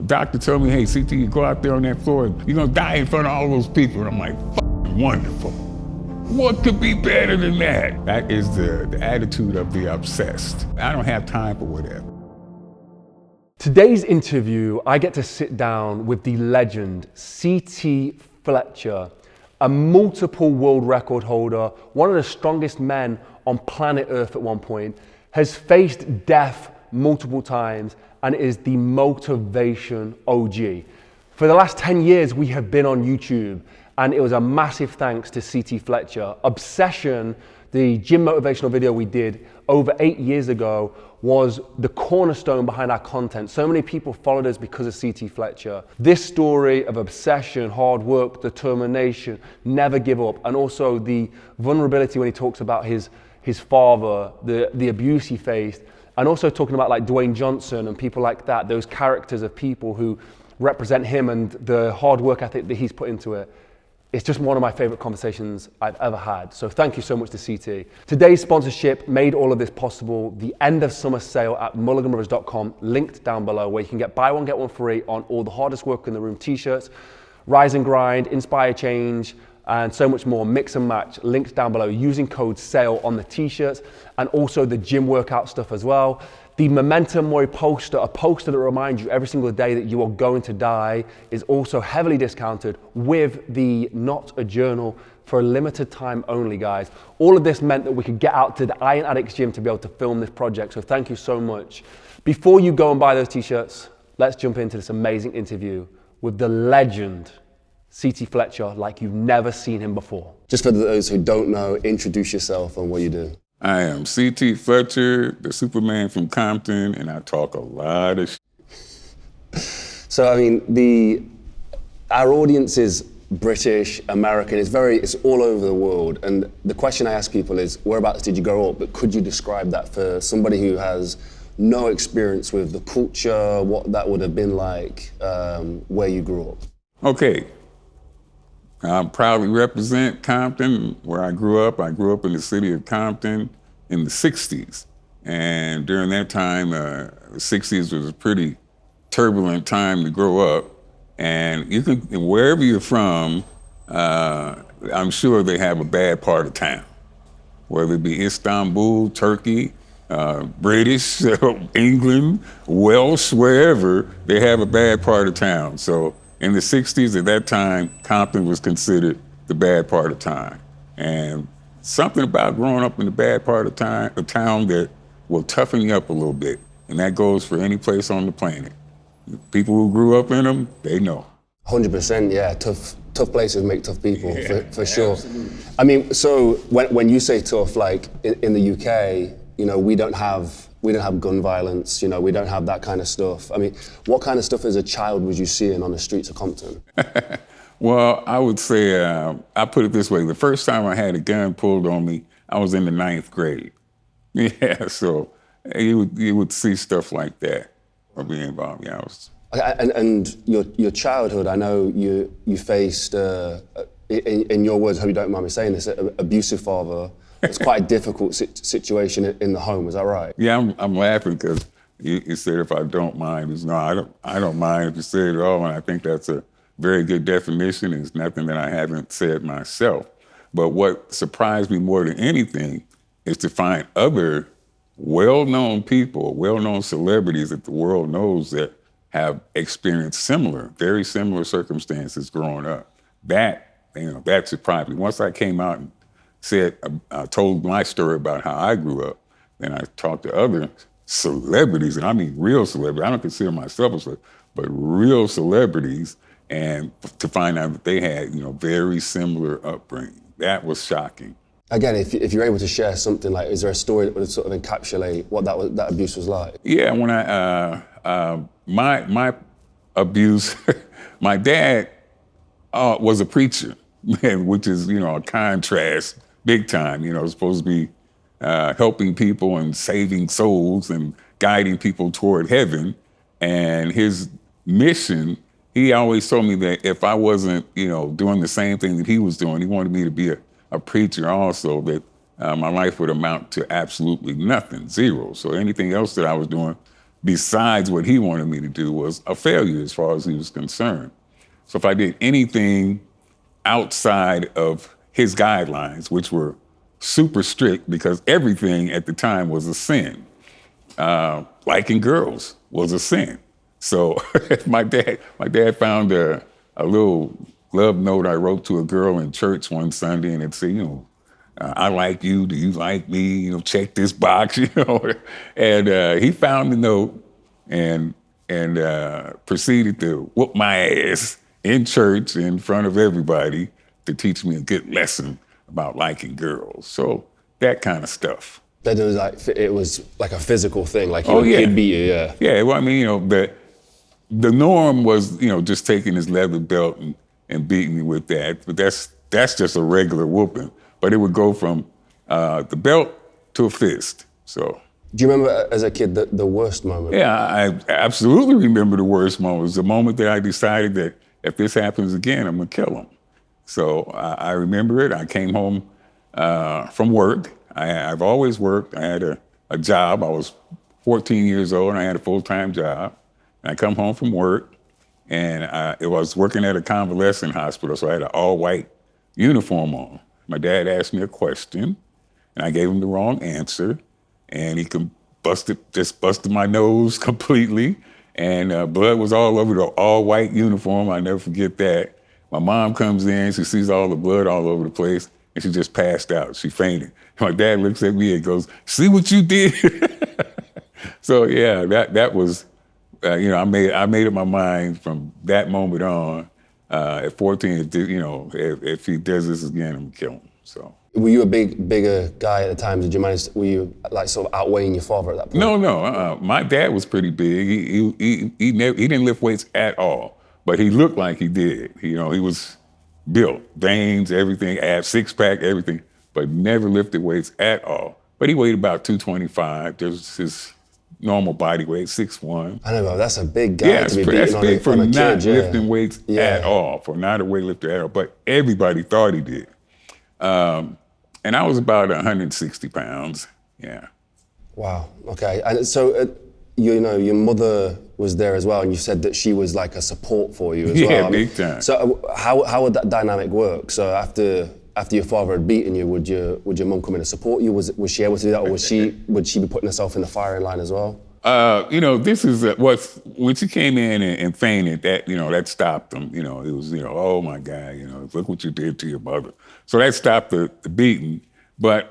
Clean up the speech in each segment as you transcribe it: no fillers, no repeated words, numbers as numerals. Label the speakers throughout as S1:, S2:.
S1: The doctor told me, hey, CT, you go out there on that floor, you're gonna die in front of all those people. And I'm like, wonderful. What could be better than that? That is the attitude of the obsessed. I don't have time for whatever.
S2: Today's interview, I get to sit down with the legend, CT Fletcher, a multiple world record holder, one of the strongest men on planet Earth at one point, has faced death multiple times and is the motivation OG. For the last 10 years, we have been on YouTube, and it was a massive thanks to CT Fletcher. Obsession, the gym motivational video we did over 8 years ago, was the cornerstone behind our content. So many people followed us because of CT Fletcher. This story of obsession, hard work, determination, never give up, and also the vulnerability when he talks about his father, the abuse he faced, and also talking about like Dwayne Johnson and people like that, those characters of people who represent him and the hard work ethic that he's put into it. It's just one of my favorite conversations I've ever had. So thank you so much to CT. Today's sponsorship made all of this possible. The end of summer sale at mulliganbrothers.com, linked down below, where you can get buy one, get one free on all the hardest work in the room t-shirts, Rise and Grind, Inspire Change, and so much more. Mix and match, linked down below, using code SALE on the t-shirts, and also the gym workout stuff as well. The Momentum Mori poster, a poster that reminds you every single day that you are going to die, is also heavily discounted with the Not a Journal for a limited time only, guys. All of this meant that we could get out to the Iron Addicts gym to be able to film this project, so thank you so much. Before you go and buy those t-shirts, let's jump into this amazing interview with the legend, CT Fletcher, like you've never seen him before.
S3: Just for those who don't know, introduce yourself and what you do.
S1: I am CT Fletcher, the Superman from Compton, and I talk a lot of shit.
S3: So, I mean, our audience is British, American, it's all over the world. And the question I ask people is, whereabouts did you grow up? But could you describe that for somebody who has no experience with the culture, what that would have been like where you grew up?
S1: Okay. I proudly represent Compton, where I grew up. I grew up in the city of Compton in the 60s. And during that time, the 60s was a pretty turbulent time to grow up. And you can, wherever you're from, I'm sure they have a bad part of town. Whether it be Istanbul, Turkey, British, England, Welsh, wherever, they have a bad part of town. So in the 60s, at that time, Compton was considered the bad part of town. And something about growing up in the bad part of town, a town that will toughen you up a little bit. And that goes for any place on the planet. People who grew up in them, they know.
S3: 100%, yeah. Tough places make tough people, for sure.
S1: Absolutely.
S3: I mean, so when you say tough, like in the UK, you know, we don't have gun violence, you know, we don't have that kind of stuff. I mean, what kind of stuff as a child was you seeing on the streets of Compton?
S1: Well, I would say, I put it this way, the first time I had a gun pulled on me, I was in the 9th grade. Yeah, so you would see stuff like that or be involved. Yeah,
S3: And your childhood, I know you faced, in your words, I hope you don't mind me saying this, an abusive father. It's quite a difficult situation in the home, is that right?
S1: Yeah, I'm laughing because you said if I don't mind. No, I don't mind if you say it at all, and I think that's a very good definition. It's nothing that I haven't said myself. But what surprised me more than anything is to find other well-known people, well-known celebrities that the world knows that have experienced very similar circumstances growing up. That surprised me. Once I came out and told my story about how I grew up, then I talked to other celebrities, and I mean real celebrities. I don't consider myself a celebrity, but real celebrities, and to find out that they had, very similar upbringing. That was shocking.
S3: Again, if you're able to share something, like, is there a story that would sort of encapsulate what that abuse was like?
S1: Yeah, when my abuse, my dad was a preacher, which is, a contrast, big time. Supposed to be helping people and saving souls and guiding people toward heaven. And his mission, he always told me that if I wasn't, doing the same thing that he was doing, he wanted me to be a preacher also, that my life would amount to absolutely nothing, zero. So anything else that I was doing besides what he wanted me to do was a failure as far as he was concerned. So if I did anything outside of his guidelines, which were super strict because everything at the time was a sin. Liking girls was a sin. So my dad found a little love note I wrote to a girl in church one Sunday, and it said, I like you. Do you like me? Check this box. And he found the note and proceeded to whoop my ass in church in front of everybody to teach me a good lesson about liking girls. So that kind of stuff.
S3: That it was like a physical thing, like
S1: Oh, yeah.
S3: he'd beat you, yeah.
S1: Yeah, well, I mean, the norm was, just taking his leather belt and beating me with that. But that's just a regular whooping. But it would go from the belt to a fist. So.
S3: Do you remember as a kid the worst moment?
S1: Yeah, I absolutely remember the worst moment. It was the moment that I decided that if this happens again, I'm gonna kill him. So I remember it. I came home from work. I've always worked. I had a job. I was 14 years old and I had a full-time job. And I come home from work and I was working at a convalescent hospital, so I had an all-white uniform on. My dad asked me a question and I gave him the wrong answer and he busted my nose completely and blood was all over the all-white uniform. I'll never forget that. My mom comes in, she sees all the blood all over the place, and she just passed out. She fainted. My dad looks at me and goes, "See what you did?" So yeah, that was, I made up my mind from that moment on. At 14, if he does this again, I'm gonna kill him. So.
S3: Were you a bigger guy at the time? Were you like sort of outweighing your father at that point?
S1: No. My dad was pretty big. He didn't lift weights at all, but he looked like he did. He was built, veins, everything, abs, six-pack, everything, but never lifted weights at all. But he weighed about 225. There's his normal body weight, 6'1".
S3: I know, that's a big guy to be beating
S1: that's big for
S3: on a
S1: not
S3: kid, yeah.
S1: lifting weights at all, for not a weightlifter at all. But everybody thought he did. And I was about 160 pounds, yeah.
S3: Wow, okay. And so, your mother was there as well, and you said that she was like a support for you as well.
S1: Yeah, big time.
S3: So how would that dynamic work? So after your father had beaten you, would your mum come in and support you? Was she able to do that, or would she be putting herself in the firing line as well?
S1: This is when she came in and fainted, that stopped them. It was, oh my God, look what you did to your mother. So that stopped the beating. But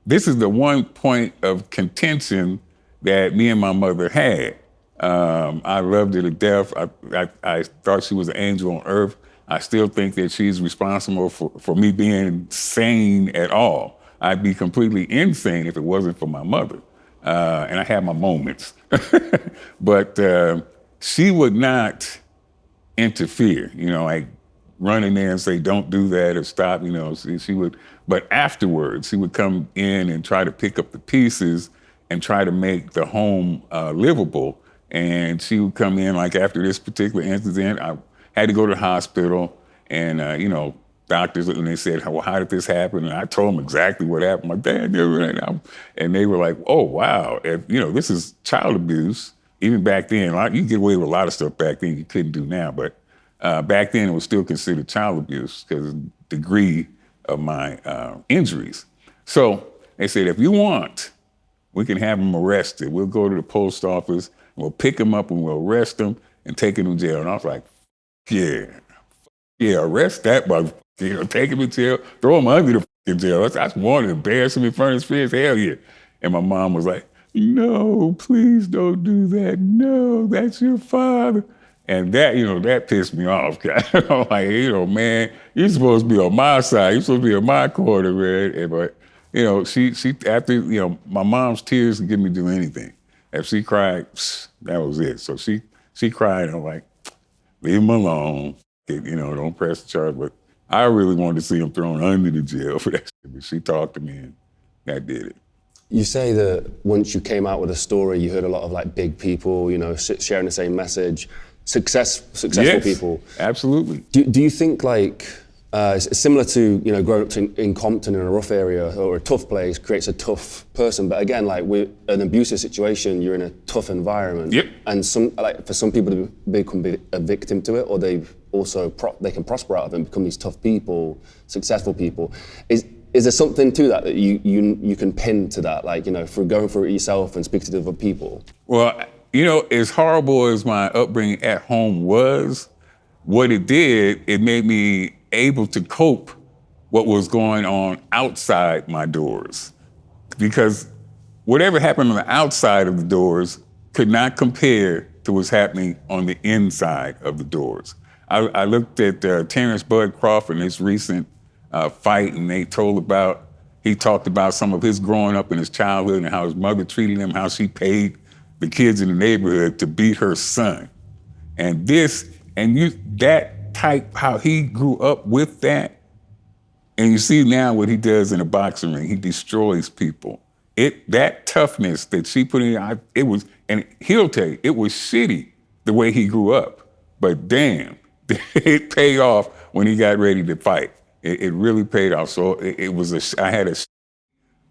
S1: this is the one point of contention that me and my mother had. I loved her to death. I thought she was an angel on earth. I still think that she's responsible for me being sane at all. I'd be completely insane if it wasn't for my mother. And I had my moments. But she would not interfere, like run in there and say, don't do that or stop, she would, but afterwards, she would come in and try to pick up the pieces and try to make the home livable. And she would come in, like after this particular incident, I had to go to the hospital and, doctors, and they said, well, how did this happen? And I told them exactly what happened. My dad knew it. And they were like, oh, wow. And, this is child abuse. Even back then, you could get away with a lot of stuff back then you couldn't do now. But back then, it was still considered child abuse because of the degree of my injuries. So they said, if you want, we can have him arrested. We'll go to the post office, and we'll pick him up and we'll arrest him and take him to jail. And I was like, yeah, arrest that motherfucker. Take him to jail, throw him under the fucking jail. I just wanted to embarrass him in front of his friends. Hell yeah. And my mom was like, no, please don't do that. No, that's your father. And that, that pissed me off. I'm like, man, you're supposed to be on my side. You're supposed to be on my corner, man. But, she after, my mom's tears could get me to do anything. If she cried, that was it. So she cried, and I'm like, leave him alone. Don't press the charge. But I really wanted to see him thrown under the jail for that shit. But she talked to me, and that did it.
S3: You say that once you came out with a story, you heard a lot of like big people, sharing the same message, successful
S1: Yes,
S3: people.
S1: Absolutely.
S3: Do you think like It's similar to, you know, growing up in Compton in a rough area or a tough place creates a tough person. But again, like with an abusive situation, you're in a tough environment.
S1: Yep.
S3: And for some people to become a victim to it, or they can prosper out of it and become these tough people, successful people. Is there something to that you can pin to that, like, you know, for going through it yourself and speak to the other people?
S1: Well, you know, as horrible as my upbringing at home was, what it did, it made me able to cope what was going on outside my doors. Because whatever happened on the outside of the doors could not compare to what's happening on the inside of the doors. I looked at Terrence Bud Crawford in his recent fight, and he talked about some of his growing up in his childhood and how his mother treated him, how she paid the kids in the neighborhood to beat her son. And that type, how he grew up with that, and you see now what he does in a boxing ring. He destroys people. That toughness that she put in, and he'll tell you, it was shitty the way he grew up, but damn, it paid off when he got ready to fight. It really paid off. So I had a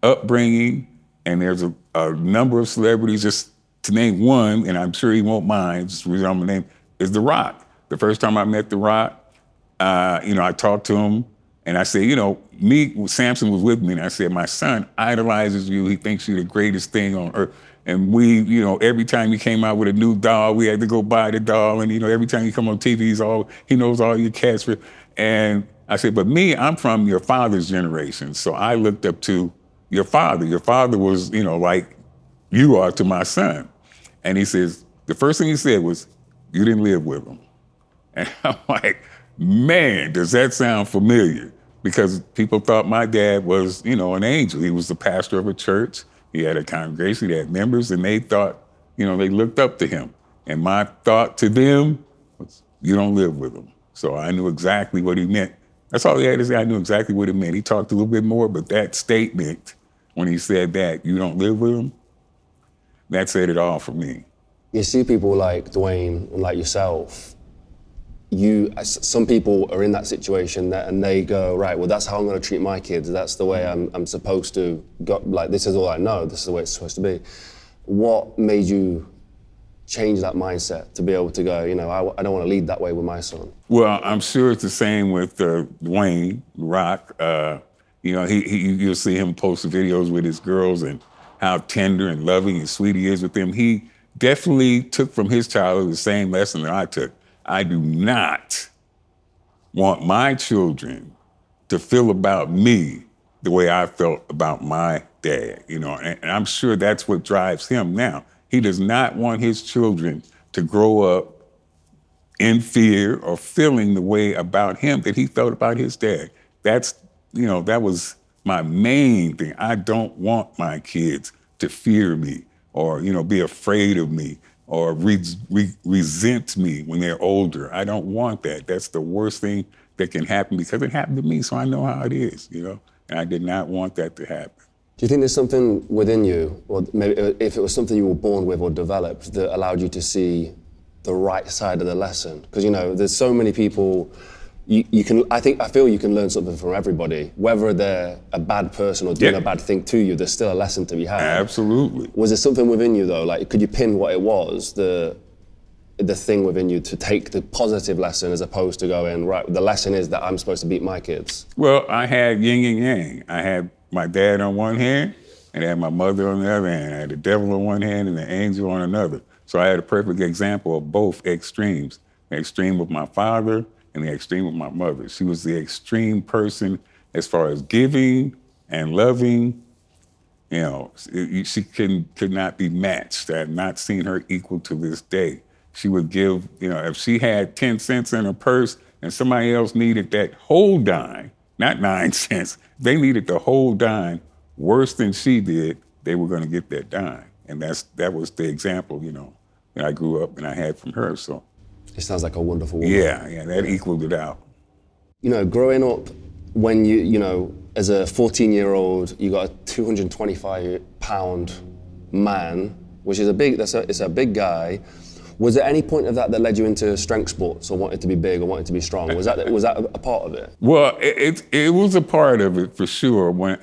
S1: upbringing, and there's a number of celebrities, just to name one, and I'm sure he won't mind, just the reason I'm gonna name, is The Rock. The first time I met The Rock, I talked to him, and I said, Samson was with me, and I said, my son idolizes you. He thinks you're the greatest thing on earth. And every time you came out with a new doll, we had to go buy the doll. And, every time you come on TV, he knows all your catchphrases. And I said, but me, I'm from your father's generation. So I looked up to your father. Your father was, like you are to my son. And he says, the first thing he said was, you didn't live with him. And I'm like, man, does that sound familiar? Because people thought my dad was, an angel. He was the pastor of a church. He had a congregation, he had members, and they thought, they looked up to him. And my thought to them was, you don't live with him. So I knew exactly what he meant. That's all he had to say. I knew exactly what it meant. He talked a little bit more, but that statement, when he said that, you don't live with him, that said it all for me.
S3: You see people like Dwayne and like yourself, some people are in that situation and they go, right, well, that's how I'm going to treat my kids. That's the way I'm supposed to go. Like, this is all I know. This is the way it's supposed to be. What made you change that mindset to be able to go, I don't want to lead that way with my son?
S1: Well, I'm sure it's the same with Dwayne Rock. You'll see him post videos with his girls and how tender and loving and sweet he is with them. He definitely took from his childhood the same lesson that I took. I do not want my children to feel about me the way I felt about my dad, and I'm sure that's what drives him now. He does not want his children to grow up in fear or feeling the way about him that he felt about his dad. That was my main thing. I don't want my kids to fear me or, be afraid of me or resent me when they're older. I don't want that. That's the worst thing that can happen because it happened to me, so I know how it is, and I did not want that to happen.
S3: Do you think there's something within you, or maybe if it was something you were born with or developed, that allowed you to see the right side of the lesson? Because, there's so many people, I feel you can learn something from everybody, whether they're a bad person or doing a bad thing to you, there's still a lesson to be had.
S1: Absolutely.
S3: Was there something within you though, like could you pin what it was, the thing within you to take the positive lesson as opposed to going, right, the lesson is that I'm supposed to beat my kids?
S1: Well, I had yin and yang. I had my dad on one hand and I had my mother on the other hand. I had the devil on one hand and the angel on another. So I had a perfect example of both extremes, the extreme of my father and the extreme of my mother. She was the extreme person as far as giving and loving. She could not be matched. I have not seen her equal to this day. She would give, if she had 10 cents in her purse and somebody else needed that whole dime, not 9 cents, they needed the whole dime worse than she did, they were going to get that dime. And that was the example, that I grew up and I had from her. So
S3: it sounds like a wonderful woman.
S1: Yeah, that equaled it out.
S3: Growing up, when as a 14-year-old, you got a 225-pound man, which is it's a big guy. Was there any point of that led you into strength sports or wanted to be big or wanted to be strong? Was that a part of it?
S1: Well, it was a part of it for sure. When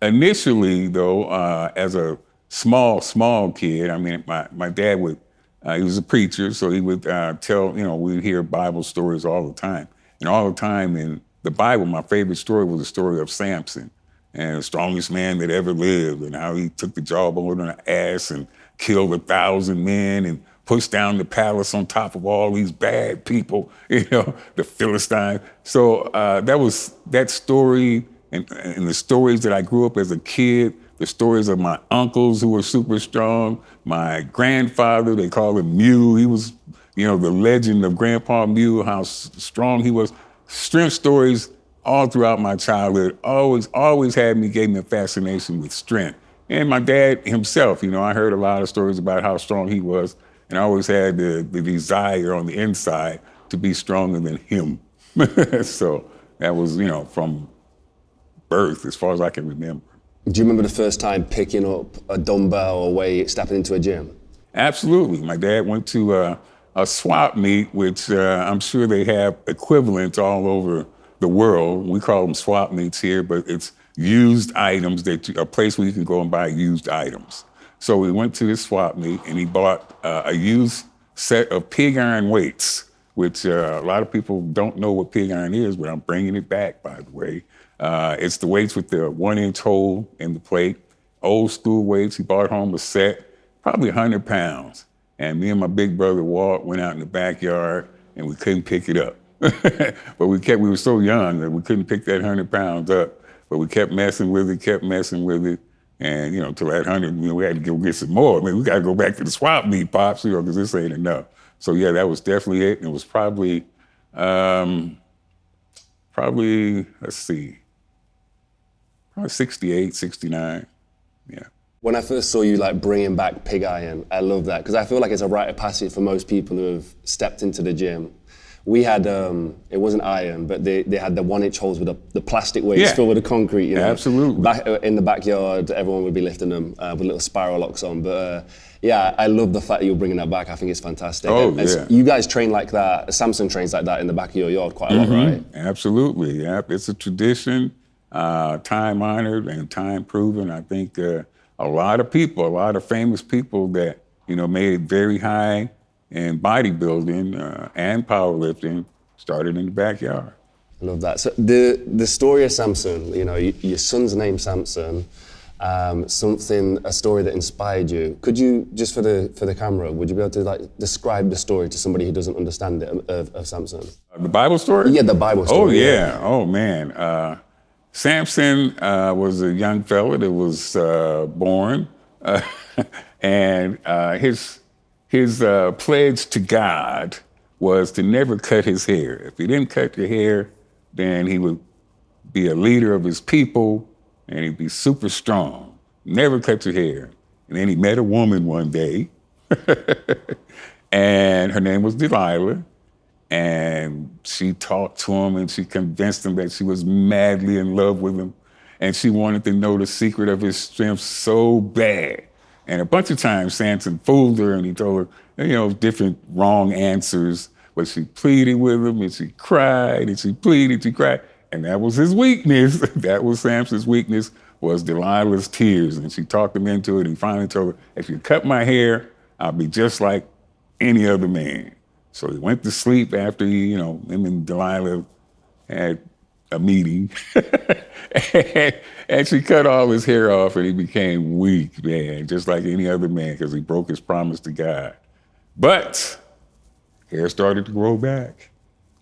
S1: initially, though, as a small kid, I mean, my dad would, he was a preacher, so he would tell, we'd hear Bible stories all the time. And all the time in the Bible, my favorite story was the story of Samson, and the strongest man that ever lived, and how he took the jawbone on an ass and killed 1,000 men and pushed down the palace on top of all these bad people, the Philistines. So that story and the stories that I grew up as a kid, the stories of my uncles who were super strong, my grandfather, they call him Mew. He was, the legend of Grandpa Mew, how strong he was. Strength stories all throughout my childhood always gave me a fascination with strength. And my dad himself, I heard a lot of stories about how strong he was, and I always had the desire on the inside to be stronger than him. So that was, from birth, as far as I can remember.
S3: Do you remember the first time picking up a dumbbell or weight, stepping into a gym?
S1: Absolutely. My dad went to a swap meet, which I'm sure they have equivalents all over the world. We call them swap meets here, but it's used items, a place where you can go and buy used items. So we went to this swap meet, and he bought a used set of pig iron weights, which a lot of people don't know what pig iron is, but I'm bringing it back, by the way. It's the weights with the 1-inch hole in the plate, old school weights. He bought home a set, probably 100 pounds. And me and my big brother Walt went out in the backyard, and we couldn't pick it up. But we were so young that we couldn't pick that 100 pounds up. But we kept messing with it. And, till that 100, we had to go get some more. I mean, we got to go back to the swap meet, Pops, because this ain't enough. So, yeah, that was definitely it. And it was probably, let's see, probably 68, 69, yeah.
S3: When I first saw you bringing back pig iron, I love that, because I feel like it's a rite of passage for most people who have stepped into the gym. We had, it wasn't iron, but they had the 1-inch holes with the plastic weights filled with the concrete.
S1: Absolutely.
S3: In the backyard, everyone would be lifting them with little spiral locks on. But I love the fact that you're bringing that back. I think it's fantastic.
S1: Oh,
S3: and you guys train like that. Samson trains like that in the back of your yard quite a lot, right?
S1: Absolutely. Yeah, it's a tradition, time honored and time proven. I think a lot of famous people that made it very high in bodybuilding and powerlifting started in the backyard.
S3: I love that. So the story of Samson, your son's name Samson, a story that inspired you. Could you, just for the camera, would you be able to describe the story to somebody who doesn't understand it of Samson?
S1: The Bible story?
S3: Yeah, the Bible story.
S1: Oh yeah. Oh man. Samson was a young fella that was born, and his pledge to God was to never cut his hair. If he didn't cut your hair, then he would be a leader of his people, and he'd be super strong. Never cut your hair. And then he met a woman one day, and her name was Delilah, and she talked to him, and she convinced him that she was madly in love with him, and she wanted to know the secret of his strength so bad. And a bunch of times Samson fooled her, and he told her, different wrong answers, but she pleaded with him, and she cried, and she pleaded, she cried. And that was his weakness. That was Samson's weakness, was Delilah's tears. And she talked him into it, and finally told her, if you cut my hair, I'll be just like any other man. So he went to sleep after him and Delilah had a meeting. and she cut all his hair off, and he became weak, man, just like any other man, because he broke his promise to God. But hair started to grow back.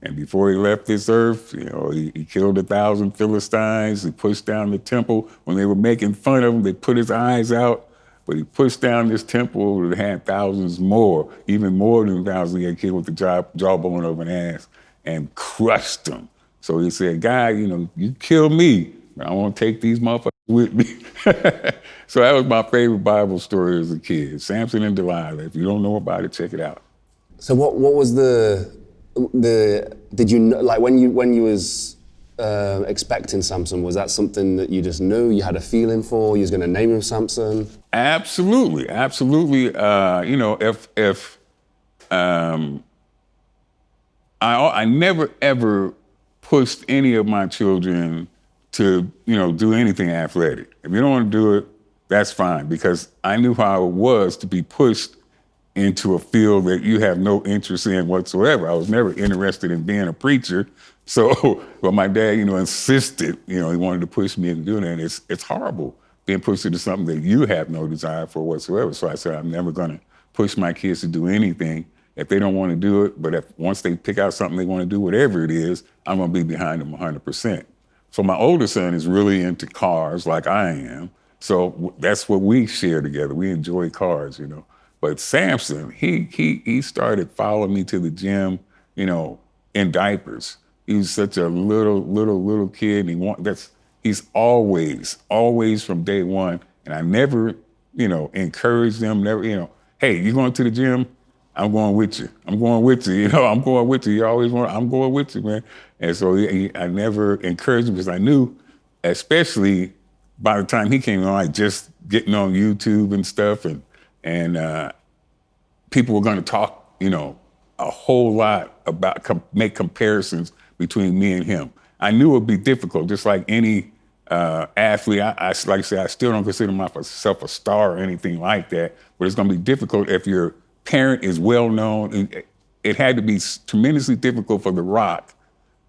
S1: And before he left this earth, he killed 1,000 Philistines. He pushed down the temple. When they were making fun of him, they put his eyes out. But he pushed down this temple that had thousands more, even more than 1,000 he had killed with the jawbone of an ass, and crushed them. So he said, God, you kill me, but I want to take these motherfuckers with me. So that was my favorite Bible story as a kid, Samson and Delilah. If you don't know about it, check it out.
S3: So what was did you know, when you was expecting Samson, was that something that you just knew, you had a feeling for, you was going to name him Samson?
S1: Absolutely. If I never ever pushed any of my children to, do anything athletic. If you don't want to do it, that's fine, because I knew how it was to be pushed into a field that you have no interest in whatsoever. I was never interested in being a preacher. So, but my dad, insisted, he wanted to push me into doing that. It's horrible being pushed into something that you have no desire for whatsoever. So I said, I'm never going to push my kids to do anything if they don't want to do it. But if once they pick out something they want to do, whatever it is, I'm going to be behind them 100%. So my older son is really into cars like I am. So that's what we share together. We enjoy cars, But Samson, he started following me to the gym, in diapers. He was such a little kid. And he's always from day one. And I never, encouraged them, hey, you going to the gym? I'm going with you. I'm going with you. I'm going with you. I'm going with you, man. And so I never encouraged him, because I knew, especially by the time he came on, like just getting on YouTube and stuff, and people were going to talk, a whole lot about, make comparisons between me and him. I knew it would be difficult, just like any athlete. I like I said, I still don't consider myself a star or anything like that, but it's going to be difficult if your parent is well known. It had to be tremendously difficult for The Rock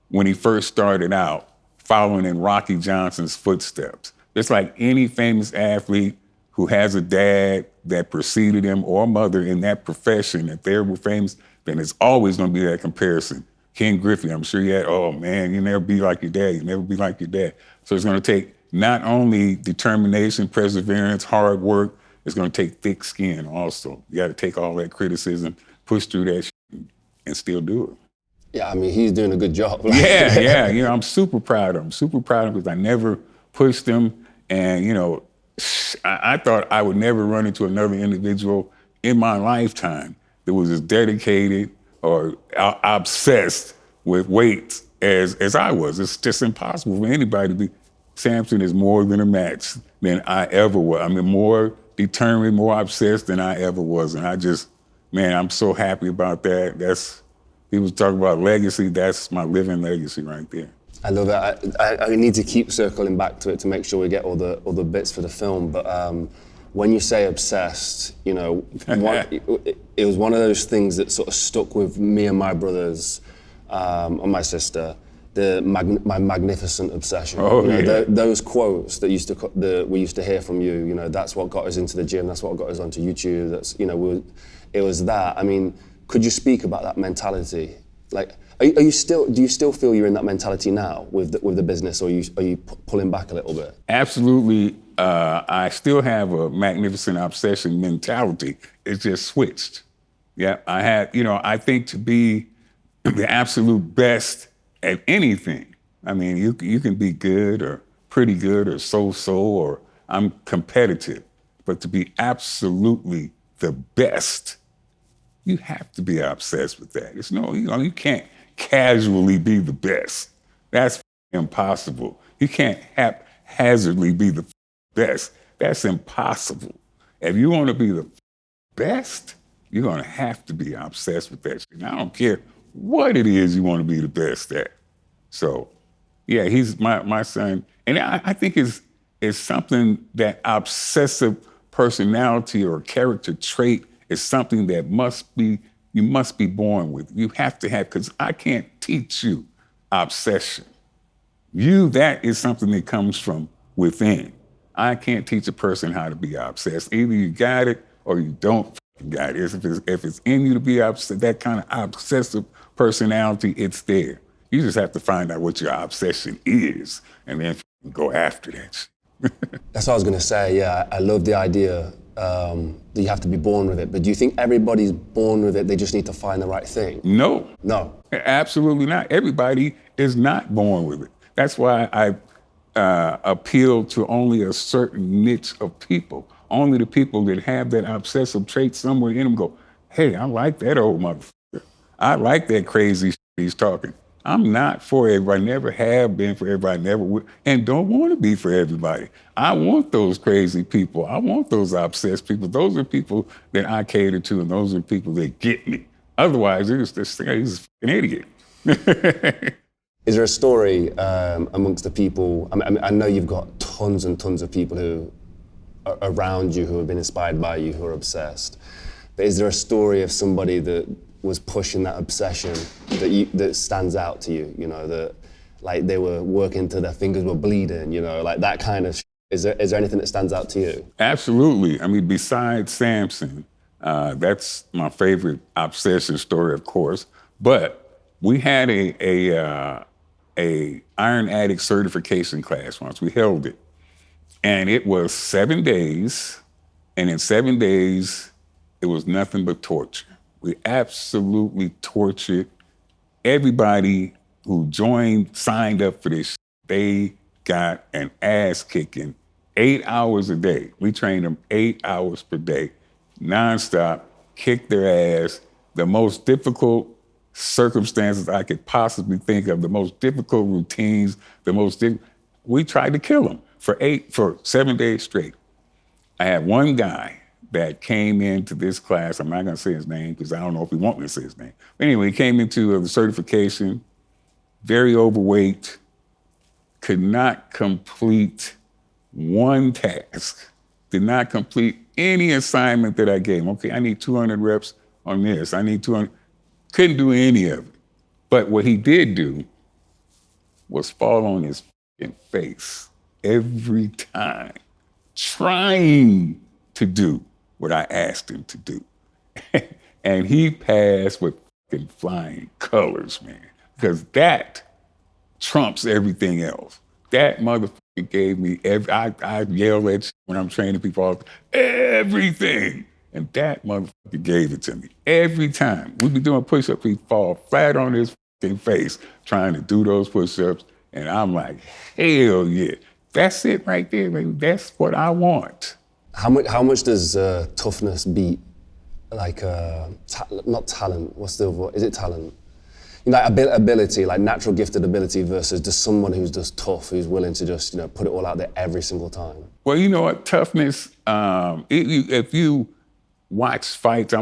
S1: when he first started out, following in Rocky Johnson's footsteps. Just like any famous athlete who has a dad that preceded him or a mother in that profession, if they were famous, then it's always going to be that comparison. Ken Griffey, I'm sure you had, oh man, you never be like your dad, you never be like your dad. So it's going to take not only determination, perseverance, hard work, it's going to take thick skin also. You got to take all that criticism, push through that shit, and still do it.
S3: Yeah, I mean, he's doing a good job.
S1: Yeah, I'm super proud of him. Super proud of him, because I never pushed him. And, I thought I would never run into another individual in my lifetime that was as dedicated or obsessed with weights as I was. It's just impossible for anybody to be. Samson is more than a match than I ever was. I mean, more determined, more obsessed than I ever was. And I'm so happy about that. He was talking about legacy. That's my living legacy right there.
S3: I love it. I need to keep circling back to it to make sure we get all the bits for the film. But when you say obsessed, it was one of those things that sort of stuck with me and my brothers and my sister. My magnificent obsession.
S1: Oh, yeah.
S3: Those quotes that we used to hear from you. That's what got us into the gym. That's what got us onto YouTube. It was that. I mean, could you speak about that mentality? Like, do you still feel you're in that mentality now with the business, or are you pulling back a little bit?
S1: Absolutely. I still have a magnificent obsession mentality. It's just switched. Yeah, I think to be the absolute best at anything. I mean, you can be good or pretty good or so-so, or I'm competitive. But to be absolutely the best, you have to be obsessed with that. You can't casually be the best. That's impossible. You can't haphazardly be the best. That's impossible. If you want to be the best, you're going to have to be obsessed with that shit. And I don't care what it is you want to be the best at. So, yeah, he's my son. And I think it's something, that obsessive personality or character trait is something that you must be born with. You have to have, because I can't teach you obsession. That is something that comes from within. I can't teach a person how to be obsessed. Either you got it or you don't got it. If it's in you to be obsessed, that kind of obsessive personality, it's there. You just have to find out what your obsession is and then go after that.
S3: That's what I was going to say. Yeah, I love the idea that you have to be born with it. But do you think everybody's born with it? They just need to find the right thing?
S1: No.
S3: Absolutely
S1: not. Everybody is not born with it. That's why I appeal to only a certain niche of people. Only the people that have that obsessive trait somewhere in them go, hey, I like that old motherfucker. I like that crazy shit he's talking. I'm not for everybody, never have been for everybody, never will, and don't want to be for everybody. I want those crazy people. I want those obsessed people. Those are people that I cater to, and those are people that get me. Otherwise, he's an idiot.
S3: Is there a story amongst the people? I know you've got tons and tons of people who are around you who have been inspired by you, who are obsessed. But is there a story of somebody that was pushing that obsession that stands out to you? You know, that like they were working till their fingers were bleeding. You know, like that kind of. Is there anything that stands out to you?
S1: Absolutely. I mean, besides Samson, that's my favorite obsession story, of course. But we had a Iron Addict certification class once. We held it, and it was 7 days, and in 7 days, it was nothing but torture. We absolutely tortured everybody who signed up for this. They got an ass kicking 8 hours a day. We trained them 8 hours per day, nonstop, kicked their ass. The most difficult circumstances I could possibly think of, the most difficult routines, we tried to kill them for 7 days straight. I had one guy that came into this class. I'm not gonna say his name because I don't know if he wants me to say his name. But anyway, he came into the certification, very overweight, could not complete one task, did not complete any assignment that I gave him. Okay, I need 200 reps on this, I need 200, couldn't do any of it. But what he did do was fall on his fucking face every time, trying to do what I asked him to do. And he passed with fucking flying colors, man, because that trumps everything else. That motherfucker gave me I yell at shit when I'm training people all the time, everything. And that motherfucker gave it to me every time. We'd be doing push-ups, he'd fall flat on his fucking face trying to do those push-ups. And I'm like, hell yeah. That's it right there, baby. That's what I
S3: How much does toughness beat, like, not talent, what's the word, is it talent? You know, like ability, like natural gifted ability versus just someone who's just tough, who's willing to just, put it all out there every single time.
S1: Well, you know what, toughness, if you watch fights,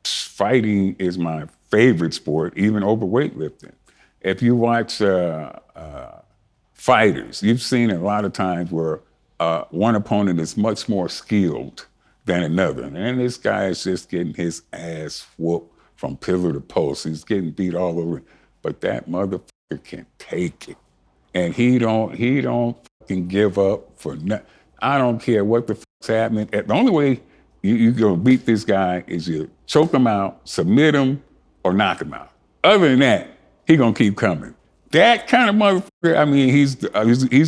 S1: fighting is my favorite sport, even over weightlifting. If you watch fighters, you've seen a lot of times where one opponent is much more skilled than another. And this guy is just getting his ass whooped from pillar to post. He's getting beat all over. But that motherfucker can take it. And he don't fucking give up for nothing. I don't care what the fuck's happening. The only way you gonna beat this guy is you choke him out, submit him, or knock him out. Other than that, he gonna keep coming. That kind of motherfucker, I mean, he's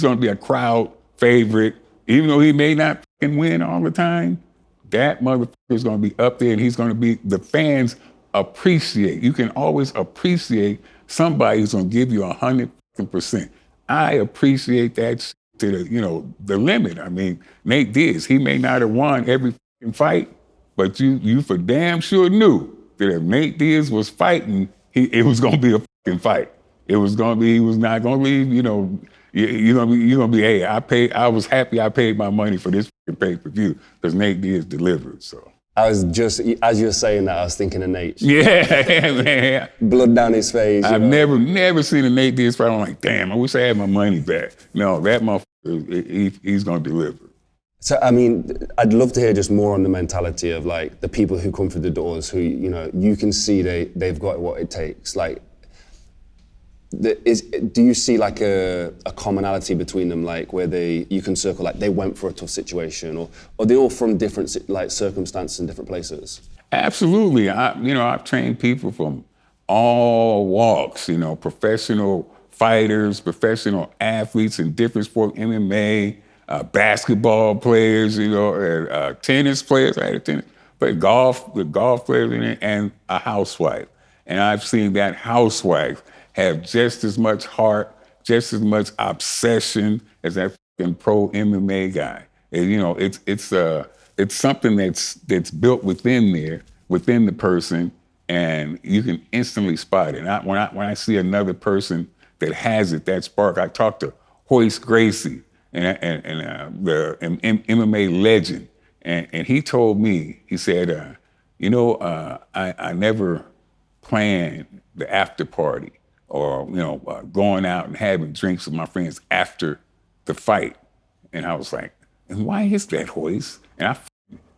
S1: gonna be a crowd favorite, even though he may not fucking win all the time. That motherfucker is gonna be up there, and he's gonna be, the fans appreciate. You can always appreciate somebody who's gonna give you 100%. I appreciate that shit to the limit. I mean, Nate Diaz, he may not have won every fucking fight, but you for damn sure knew that if Nate Diaz was fighting, it was gonna be a fucking fight. It was gonna be, he was not gonna leave, you're gonna be, hey, I was happy I paid my money for this fucking pay-per-view because Nate Diaz delivered, so.
S3: I was just, as you were saying that, I was thinking of Nate.
S1: Yeah, man.
S3: Blood down his face.
S1: I've never seen a Nate Diaz fight. I'm like, damn, I wish I had my money back. No, that motherfucker, he's gonna deliver.
S3: So, I mean, I'd love to hear just more on the mentality of like the people who come through the doors who, you can see they've got what it takes. Like, do you see like a commonality between them, like where you can circle, like they went for a tough situation, or are they all from different like circumstances in different places?
S1: Absolutely. I've trained people from all walks, professional fighters, professional athletes in different sports, MMA, basketball players, tennis players. I had a tennis, but golf players in it, and a housewife. And I've seen that housewife have just as much heart, just as much obsession as that fucking pro MMA guy. And, it's something that's built within the person, and you can instantly spot it. And when I see another person that has it, that spark, I talked to Hoist Gracie, and the MMA legend, and he told me, he said, I never plan the after party or, going out and having drinks with my friends after the fight. And I was like, and why is that, Hoist? And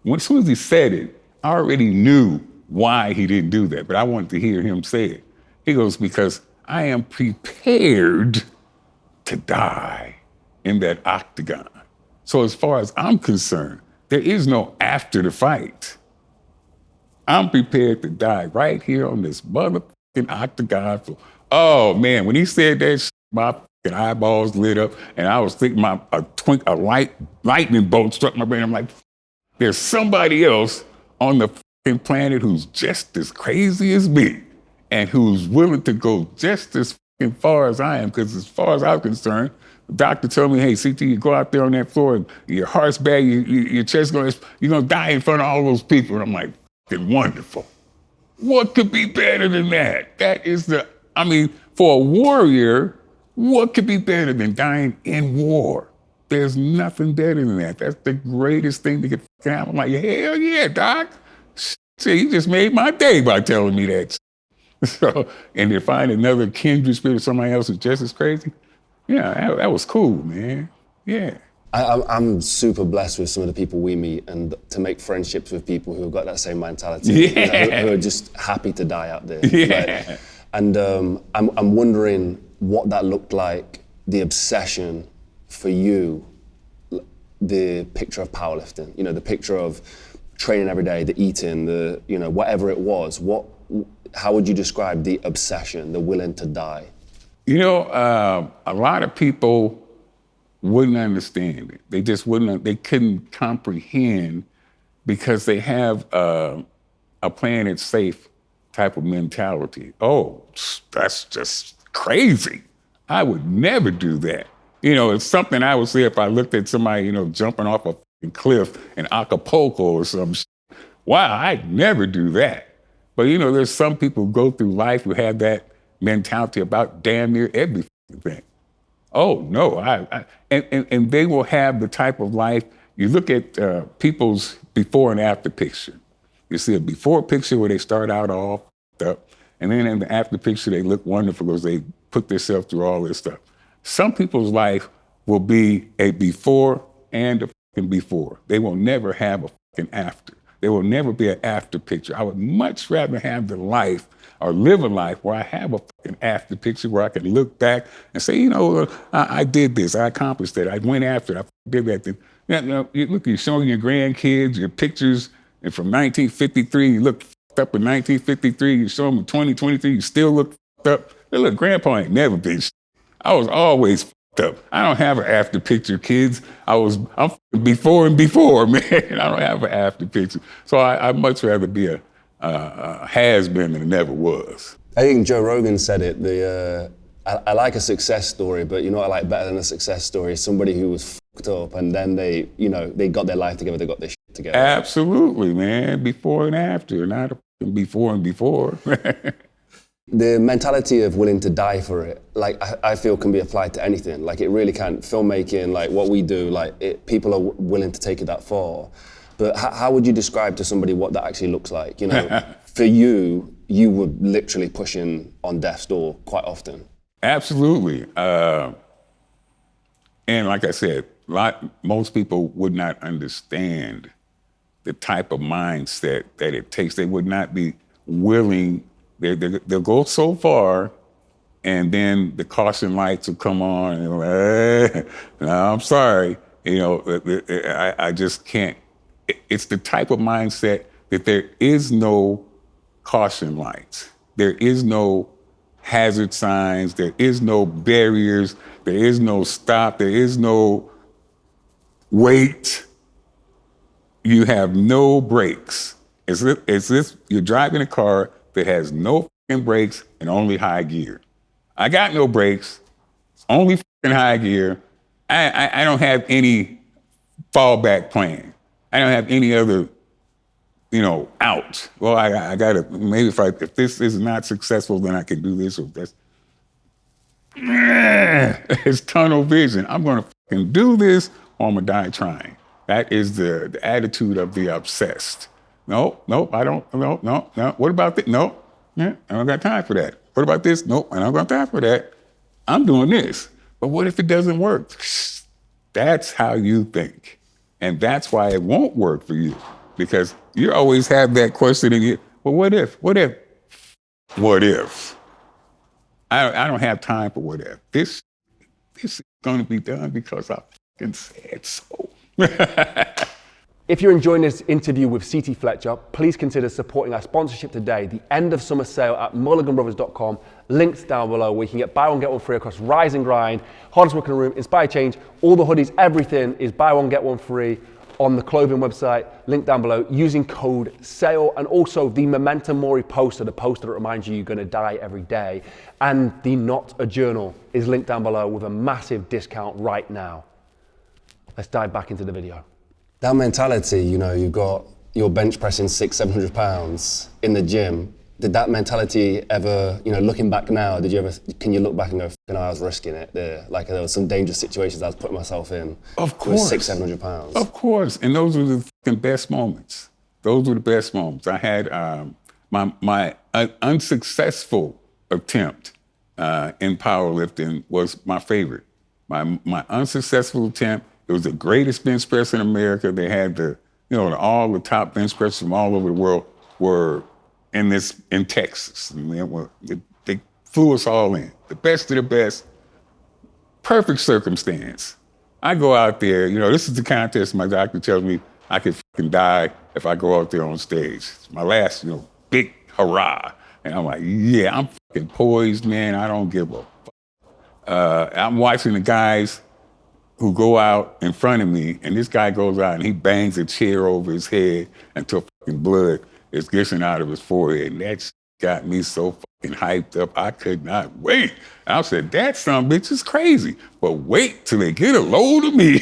S1: as soon as he said it, I already knew why he didn't do that, but I wanted to hear him say it. He goes, because I am prepared to die in that octagon. So as far as I'm concerned, there is no after the fight. I'm prepared to die right here on this motherfucking octagon. Oh man, when he said that, my fucking eyeballs lit up, and I was thinking a lightning bolt struck my brain. I'm like, there's somebody else on the fucking planet who's just as crazy as me, and who's willing to go just as fucking far as I am. Because as far as I'm concerned, the doctor told me, hey, CT, you go out there on that floor, and your heart's bad, your chest you're gonna die in front of all those people. And I'm like, wonderful. What could be better than that? That is for a warrior, what could be better than dying in war? There's nothing better than that. That's the greatest thing that could happen. I'm like, hell yeah, doc. See, you just made my day by telling me that. So, and to find another kindred spirit of somebody else who's just as crazy, yeah, that was cool, man. Yeah.
S3: I'm super blessed with some of the people we meet, and to make friendships with people who have got that same mentality,
S1: yeah.
S3: who are just happy to die out there.
S1: Yeah.
S3: And I'm wondering what that looked like, the obsession for you, the picture of powerlifting, the picture of training every day, the eating, whatever it was. How would you describe the obsession, the willing to die?
S1: A lot of people wouldn't understand it. They just they couldn't comprehend, because they have a playing it safe type of mentality. Oh, that's just crazy. I would never do that. It's something I would say if I looked at somebody, jumping off a cliff in Acapulco or some shit. Wow, I'd never do that. But there's some people who go through life who have that mentality about damn near everything. Oh no, and they will have the type of life. You look at people's before and after picture. You see a before picture where they start out all up, and then in the after picture they look wonderful because they put themselves through all this stuff. Some people's life will be a before and a fucking before. They will never have a fucking after. There will never be an after picture. I would much rather have the life or live a life where I have a fucking after picture where I can look back and say, I did this, I accomplished that, I went after it, I did that thing. You're showing your grandkids your pictures and from 1953, you look up in 1953, you show them in 2023, you still look up. Hey, look, grandpa ain't never been I was always up. I don't have an after picture, kids. I'm before and before, man. I don't have an after picture. So I'd much rather be a has-been than never was.
S3: I think Joe Rogan said it, I like a success story, but I like better than a success story? Somebody who was fucked up and then they got their life together, they got their shit together.
S1: Absolutely, man. Before and after, not a before and before.
S3: The mentality of willing to die for it, I feel can be applied to anything. It really can. Filmmaking, what we do, people are willing to take it that far. But how would you describe to somebody what that actually looks like? For you were literally pushing on death's door quite often.
S1: Absolutely. And like I said, most people would not understand the type of mindset that it takes. They would not be willing. They'll go so far, and then the caution lights will come on, and they're like, no, I'm sorry. I just can't. It's the type of mindset that there is no caution lights. There is no hazard signs. There is no barriers. There is no stop. There is no wait. You have no brakes. It's this you're driving a car that has no fucking brakes and only high gear. I got no brakes, only fucking high gear. I don't have any fallback plan. I don't have any other, out. Well, I gotta, maybe if this is not successful, then I can do this or this. It's tunnel vision. I'm gonna fucking do this or I'm gonna die trying. That is the attitude of the obsessed. No, I don't, no. What about that? No, Yeah, I don't got time for that. What about this? Nope, I don't got time for that. I'm doing this. But what if it doesn't work? That's how you think. And that's why it won't work for you. Because you always have that question in you, well, what if? What if? What if? I don't have time for what if. This is going to be done because I fucking said so.
S2: If you're enjoying this interview with C.T. Fletcher, please consider supporting our sponsorship today. The end of summer sale at mulliganbrothers.com. Links down below where you can get buy one, get one free across Rise and Grind, Hardest Work in the Room, Inspire Change, all the hoodies, everything is buy one, get one free on the clothing website. Link down below using code SALE. And also the Memento Mori poster, the poster that reminds you you're going to die every day. And the Not a Journal is linked down below with a massive discount right now. Let's dive back into the video.
S3: That mentality, you know, you're bench pressing 600-700 pounds in the gym. Did that mentality ever, you know, looking back now, can you look back and go, I was risking it there? Like there were some dangerous situations I was putting myself in.
S1: Of course.
S3: With 600-700 pounds.
S1: Of course. And those were the best moments. Those were the best moments. I had my unsuccessful attempt in powerlifting was my favorite. My unsuccessful attempt, it was the greatest bench press in America. They had all the top bench pressers from all over the world were in Texas. And they flew us all in, the best of the best. Perfect circumstance. I go out there, this is the contest. My doctor tells me I could fucking die if I go out there on stage. It's my last, big hurrah. And I'm like, yeah, I'm fucking poised, man. I don't give a fuck. I'm watching the guys who go out in front of me, and this guy goes out and he bangs a chair over his head until fucking blood is gushing out of his forehead. And that got me so fucking hyped up, I could not wait. I said, that son of a bitch is crazy. But wait till they get a load of me.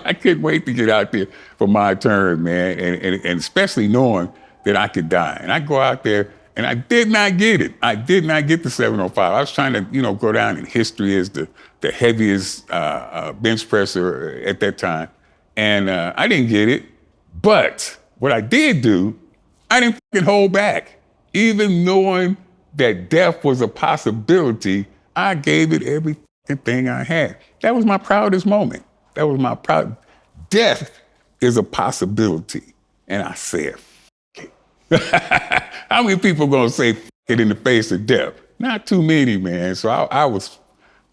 S1: I couldn't wait to get out there for my turn, man. And especially knowing that I could die. And I go out there, and I did not get it. I did not get the 705. I was trying to, go down in history as the heaviest bench presser at that time. And I didn't get it. But what I did do, I didn't fucking hold back. Even knowing that death was a possibility, I gave it every fucking thing I had. That was my proudest moment. That was my proud. Death is a possibility. And I said, how many people gonna say it in the face of death? Not too many, man. So I was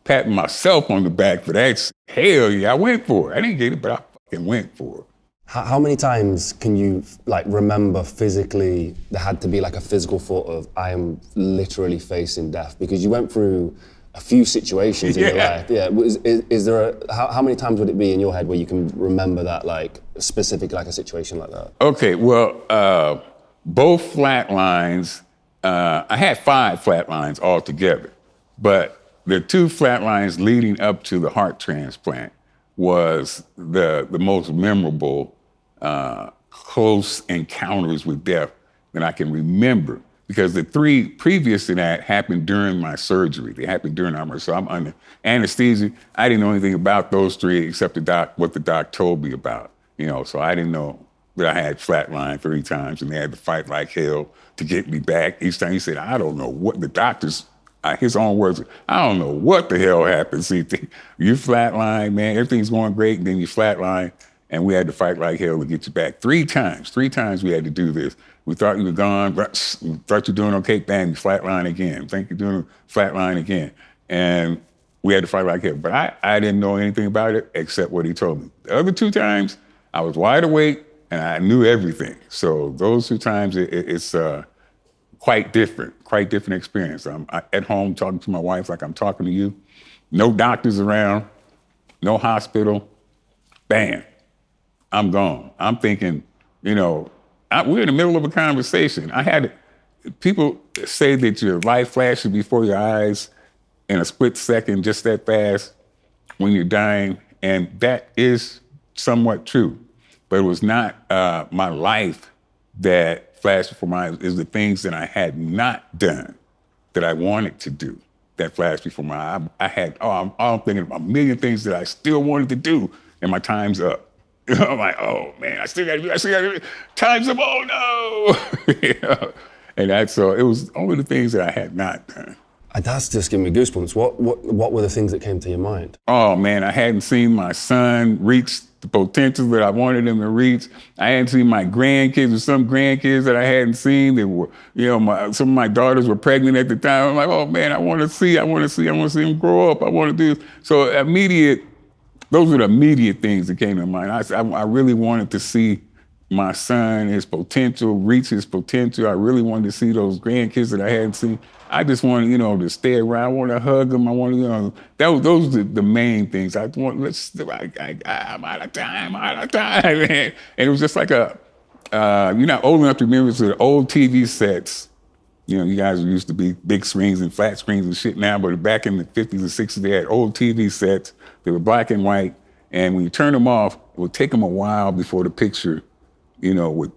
S1: patting myself on the back for that. Hell yeah, I went for it. I didn't get it, but I fucking went for it.
S3: How many times can you remember physically there had to be a physical thought of I am literally facing death? Because you went through a few situations in your life. Yeah. Is there how many times would it be in your head where you can remember that specific a situation like that?
S1: Okay, well, both flat lines, I had 5 flat lines altogether, but the 2 flat lines leading up to the heart transplant was the most memorable close encounters with death that I can remember, because the 3 previous to that happened during my surgery. They happened during our, so I'm under anesthesia. I didn't know anything about those 3 except what the doc told me about, so I didn't know that I had flatlined 3 times and they had to fight like hell to get me back. Each time he said, I don't know what the doctors, his own words, I don't know what the hell happened, CT. You flatline, man, everything's going great, and then you flatline, and we had to fight like hell to get you back. 3 times we had to do this. We thought you were gone, we thought you were doing okay, bang, you flatline again. Think you're doing flatline again. And we had to fight like hell. But I didn't know anything about it except what he told me. The other 2 times, I was wide awake and I knew everything. So those 2 times, it's quite different experience. I'm at home talking to my wife like I'm talking to you. No doctors around, no hospital. Bam, I'm gone. I'm thinking, we're in the middle of a conversation. People say that your life flashes before your eyes in a split second, just that fast when you're dying, and that is somewhat true. But it was not my life that flashed before my eyes. It was the things that I had not done that I wanted to do that flashed before my eyes. I'm thinking of a million things that I still wanted to do, and my time's up. I'm like, oh man, I still gotta do it. Time's up, oh no. And so it was only the things that I had not done.
S3: That's just giving me goosebumps. What were the things that came to your mind?
S1: Oh man, I hadn't seen my son reach the potential that I wanted him to reach. I hadn't seen my grandkids or some grandkids that I hadn't seen. They were, some of my daughters were pregnant at the time. I'm like, oh man, I want to see them grow up. I want to do this. So those were the immediate things that came to mind. I really wanted to see my son, his potential, reach his potential. I really wanted to see those grandkids that I hadn't seen. I just wanted, to stay around. I want to hug them. I want to, those are the main things. I'm out of time, man. And it was just like you're not old enough to remember the old TV sets. You guys used to be big screens and flat screens and shit now, but back in the 50s and 60s, they had old TV sets. They were black and white. And when you turn them off, it would take them a while before the picture, would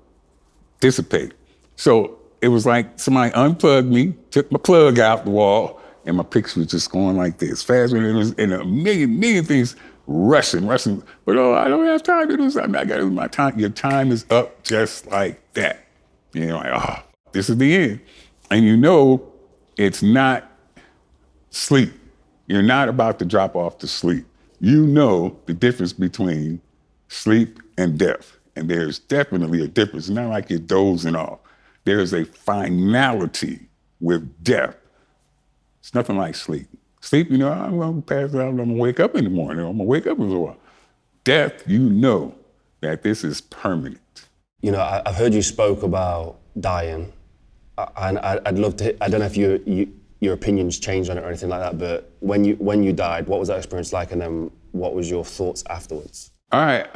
S1: dissipate. So it was like somebody unplugged me, took my plug out the wall, and my picture was just going like this, faster than it was, and a million things rushing. But I don't have time to do something. I got to do my time. Your time is up just like that. This is the end. And it's not sleep. You're not about to drop off to sleep. You know the difference between sleep and death. And there's definitely a difference. It's not like you're dozing off. There's a finality with death. It's nothing like sleep. Sleep, I'm going to pass out, I'm going to wake up in the morning, I'm going to wake up in a little while. Death, that this is permanent.
S3: I've heard you spoke about dying, and I'd love to, I don't know if your opinions changed on it or anything like that, but when you died, what was that experience like, and then what was your thoughts afterwards?
S1: All right,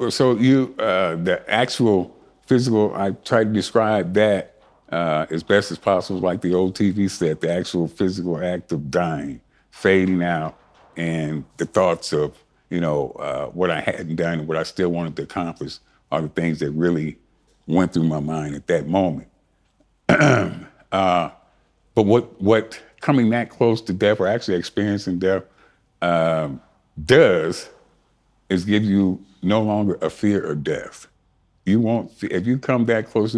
S1: so the actual physical, I tried to describe that as best as possible, like the old TV set, the actual physical act of dying, fading out, and the thoughts of, what I hadn't done and what I still wanted to accomplish are the things that really went through my mind at that moment. But what coming that close to death or actually experiencing death does is give you no longer a fear of death. You won't, if you come that close,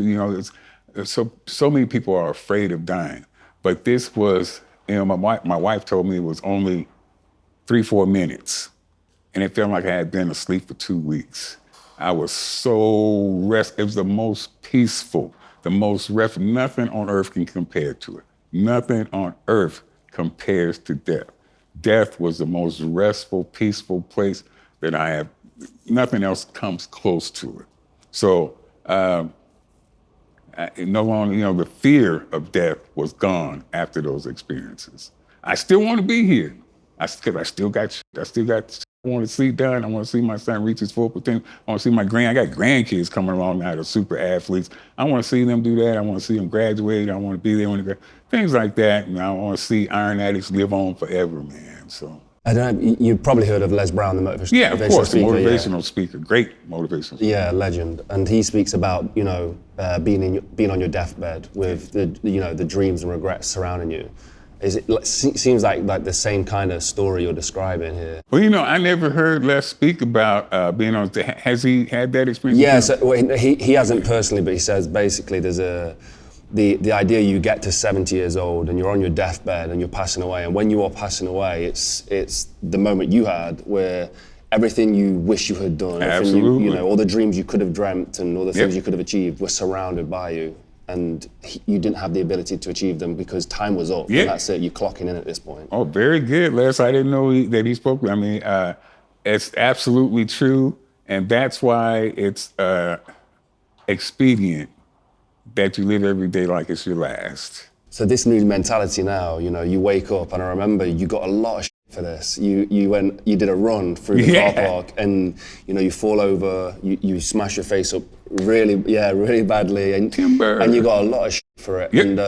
S1: so many people are afraid of dying. But this was, my wife told me it was only 3-4 minutes. And it felt like I had been asleep for 2 weeks. I was so restful. It was the most peaceful, the most restful. Nothing on earth can compare to it. Nothing on earth compares to death. Death was the most restful, peaceful place that I have. Nothing else comes close to it. So no longer, the fear of death was gone after those experiences. I still want to be here. Because I still got I want to see done. I want to see my son reach his full potential. I want to see I got grandkids coming along now that are super athletes. I want to see them do that. I want to see them graduate. I want to be there when they graduate. Things like that. And I want to see Iron Addicts live on forever, man. So.
S3: I don't know, you've probably heard of Les Brown, the motivational
S1: speaker. Yeah, of course, the motivational
S3: yeah.
S1: speaker, great motivational speaker.
S3: Yeah, legend. And he speaks about, being on your deathbed with the dreams and regrets surrounding you. Seems like the same kind of story you're describing here.
S1: Well, I never heard Les speak about being on. Has he had that experience?
S3: Yeah, so, he hasn't personally, but he says basically there's the idea you get to 70 years old and you're on your deathbed and you're passing away, and when you are passing away, it's the moment you had where everything you wish you had done,
S1: absolutely,
S3: all the dreams you could have dreamt and all the things you could have achieved were surrounded by you. And you didn't have the ability to achieve them because time was up.
S1: Yeah.
S3: And that's it, you're clocking in at this point.
S1: Oh, very good, Les. I didn't know that he spoke. I mean, it's absolutely true. And that's why it's expedient that you live every day like it's your last.
S3: So this new mentality now, you wake up, and I remember you got a lot of shit for this. You did a run through the car park, and you fall over, you smash your face up really badly, and
S1: Timber.
S3: And you got a lot of shit for it.
S1: Yep.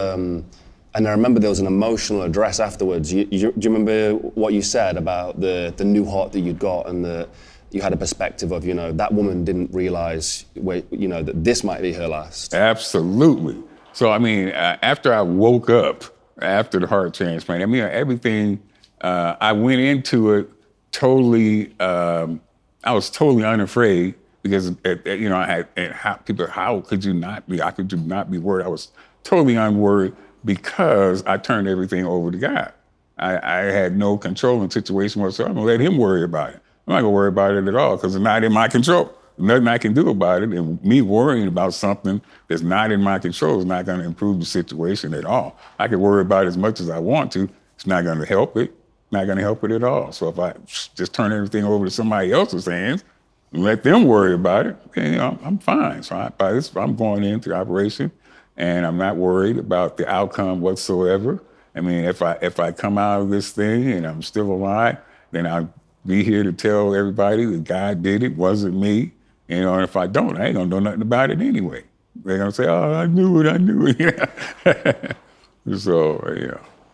S3: And I remember there was an emotional address afterwards. Do you remember what you said about the new heart that you'd got, and that you had a perspective of, that woman didn't realize that this might be her last?
S1: Absolutely. So, after I woke up after the heart transplant, everything, I went into it totally, I was totally unafraid because, I had, how could you not be worried? I was totally unworried because I turned everything over to God. I had no control in the situation whatsoever. I'm gonna let him worry about it. I'm not gonna worry about it at all because it's not in my control. Nothing I can do about it, and me worrying about something that's not in my control is not gonna improve the situation at all. I can worry about it as much as I want to. It's not gonna help it. Not gonna help it at all. So if I just turn everything over to somebody else's hands and let them worry about it, then, I'm fine. So I'm going into the operation, and I'm not worried about the outcome whatsoever. I mean, if I come out of this thing and I'm still alive, then I'll be here to tell everybody that God did it, wasn't me. And if I don't, I ain't gonna know nothing about it anyway. They're gonna say, "Oh, I knew it." So.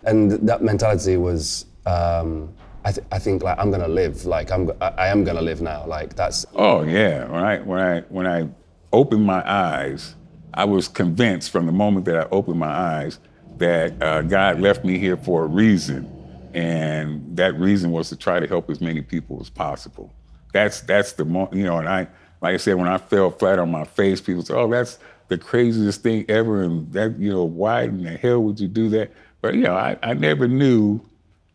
S3: And that mentality was, I think like I'm gonna live, like I am gonna live now. Like that's.
S1: Oh yeah, when I opened my eyes, I was convinced from the moment that I opened my eyes that God left me here for a reason, and that reason was to try to help as many people as possible. That's the and like I said, when I fell flat on my face, people said, "Oh, that's the craziest thing ever," and that why in the hell would you do that? But I never knew.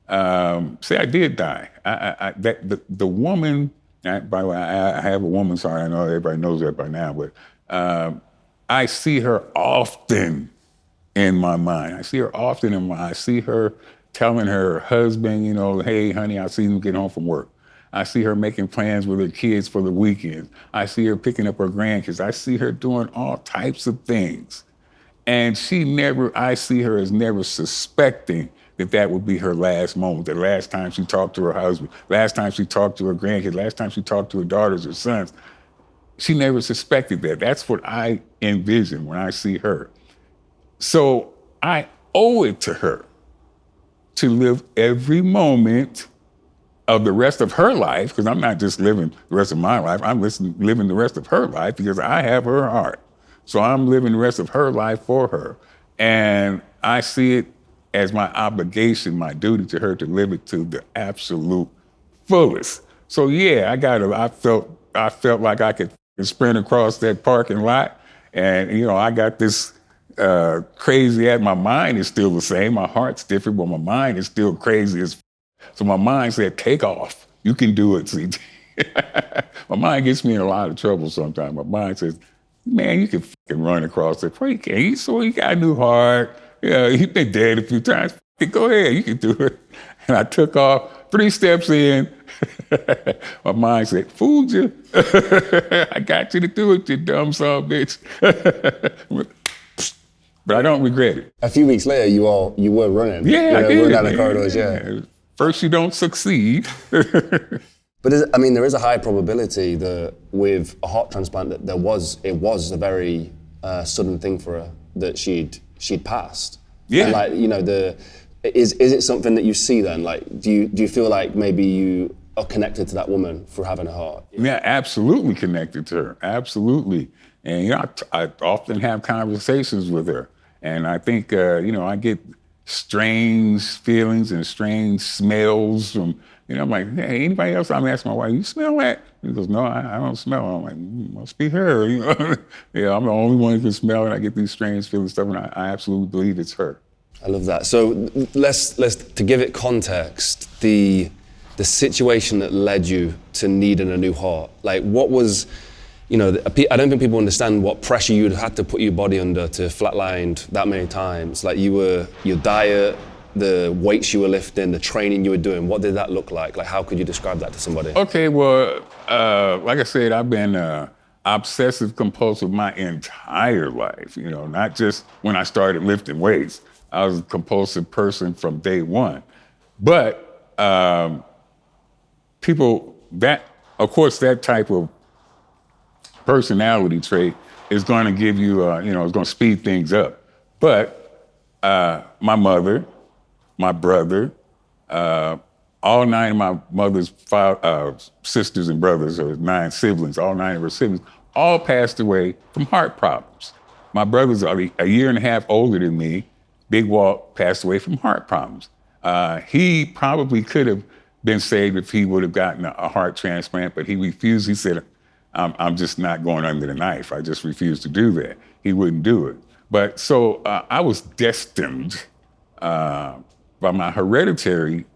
S1: Say I did die. The woman. By the way, I have a woman's heart. I know everybody knows that by now, but I see her often in my mind. I see her often I see her telling her husband, "Hey, honey, I'll see you get home from work." I see her making plans with her kids for the weekend. I see her picking up her grandkids. I see her doing all types of things. And I see her as never suspecting that would be her last moment, the last time she talked to her husband, last time she talked to her grandkids, last time she talked to her daughters or sons. She never suspected that. That's what I envision when I see her. So I owe it to her to live every moment of the rest of her life, because I'm not just living the rest of my life, I'm living the rest of her life because I have her heart. So I'm living the rest of her life for her. And I see it as my obligation, my duty to her to live it to the absolute fullest. So yeah, I felt like I could sprint across that parking lot, and I got this crazy my mind is still the same. My heart's different, but my mind is still crazy as. So my mind said, "Take off. You can do it, CT." My mind gets me in a lot of trouble sometimes. My mind says, "Man, you can fucking run across it." You can't. You got a new heart. Yeah, you've been dead a few times. Go ahead, you can do it. And I took off 3 steps in. My mind said, "Fooled you." I got you to do it, you dumb son of a bitch. But I don't regret it.
S3: A few weeks later, you were running.
S1: Yeah, I did.
S3: Running down the corridors, yeah.
S1: First, you don't succeed.
S3: But there is a high probability that with a heart transplant that it was a very sudden thing for her that she'd passed.
S1: Yeah.
S3: And is it something that you see then? Like, do you feel like maybe you are connected to that woman for having a heart?
S1: Yeah, absolutely connected to her. Absolutely. And I often have conversations with her, and I think I get strange feelings and strange smells from. I'm like, "Hey, anybody else?" I'm asking my wife, "You smell that?" He goes, "No, I don't smell it." I'm like, "Must be her." Yeah, I'm the only one who can smell it. I get these strange feelings stuff, and I absolutely believe it's her.
S3: I love that. So let's to give it context, the situation that led you to needing a new heart. Like, what was, I don't think people understand what pressure you'd had to put your body under to flatline that many times. Like, your diet, the weights you were lifting, the training you were doing, what did that look like? Like, how could you describe that to somebody?
S1: Okay, well, like I said, I've been obsessive compulsive my entire life, not just when I started lifting weights. I was a compulsive person from day one. But of course, that type of personality trait is going to give you, it's going to speed things up. But my mother, my brother, all 9 of my mother's sisters and brothers, or 9 siblings, all 9 of her siblings, all passed away from heart problems. My brother's a year and a half older than me. Big Walt passed away from heart problems. He probably could have been saved if he would have gotten a heart transplant, but he refused. He said, I'm just not going under the knife. I just refuse to do that. He wouldn't do it. But so I was destined by my hereditary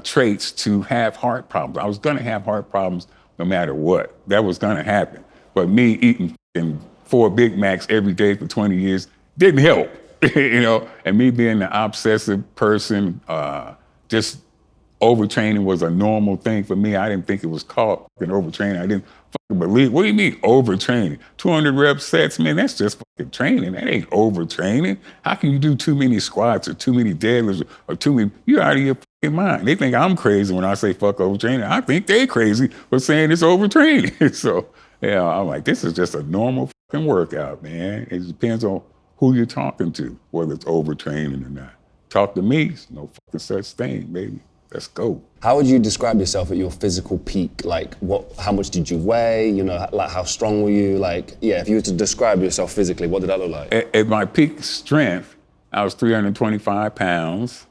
S1: traits to have heart problems. I was gonna have heart problems no matter what. That was gonna happen. But me eating f***ing 4 Big Macs every day for 20 years didn't help, you know? And me being an obsessive person, just overtraining was a normal thing for me. I didn't think it was called fucking overtraining. I didn't fucking believe. What do you mean overtraining? 200 rep sets, man, that's just fucking training. That ain't overtraining. How can you do too many squats or too many deadlifts or too many? You're out of your fucking mind. They think I'm crazy when I say fuck overtraining. I think they crazy for saying it's overtraining. So, yeah, I'm like, this is just a normal fucking workout, man. It depends on who you're talking to, whether it's overtraining or not. Talk to me, no fucking such thing, baby. Let's go.
S3: How would you describe yourself at your physical peak? Like, how much did you weigh? You know, like how strong were you? Like, yeah, if you were to describe yourself physically, what did that look like?
S1: At my peak strength, I was 325 pounds.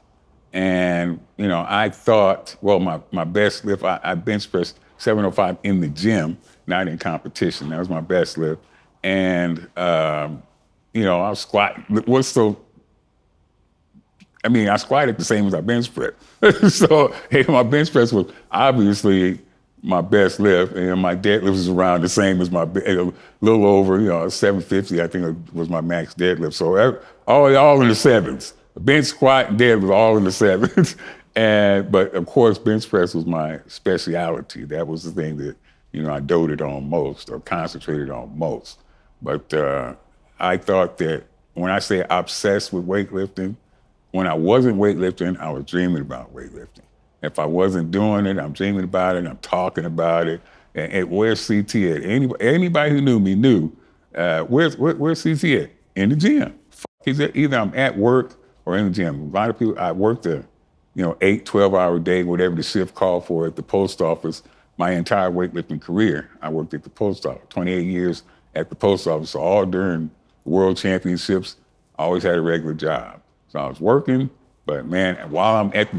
S1: And, you know, I thought, well, my best lift, I bench pressed 705 in the gym, not in competition. That was my best lift. And, you know, I was squatting. I squatted the same as I bench press. So, hey, my bench press was obviously my best lift, and my deadlift was around the same as a little over, you know, 750, I think it was my max deadlift. So all in the sevens. Bench, squat, and deadlift, all in the sevens. But of course, bench press was my speciality. That was the thing that, you know, I doted on most or concentrated on most. But I thought that when I say obsessed with weightlifting, when I wasn't weightlifting, I was dreaming about weightlifting. If I wasn't doing it, I'm dreaming about it, I'm talking about it. And where's CT at? Anybody who knew me knew, where's CT at? In the gym. Either I'm at work or in the gym. A lot of people, I worked a 8, 12-hour day, whatever the shift called for at the post office. My entire weightlifting career, I worked at the post office, 28 years at the post office. So all during world championships, I always had a regular job. So I was working, but man, while I'm at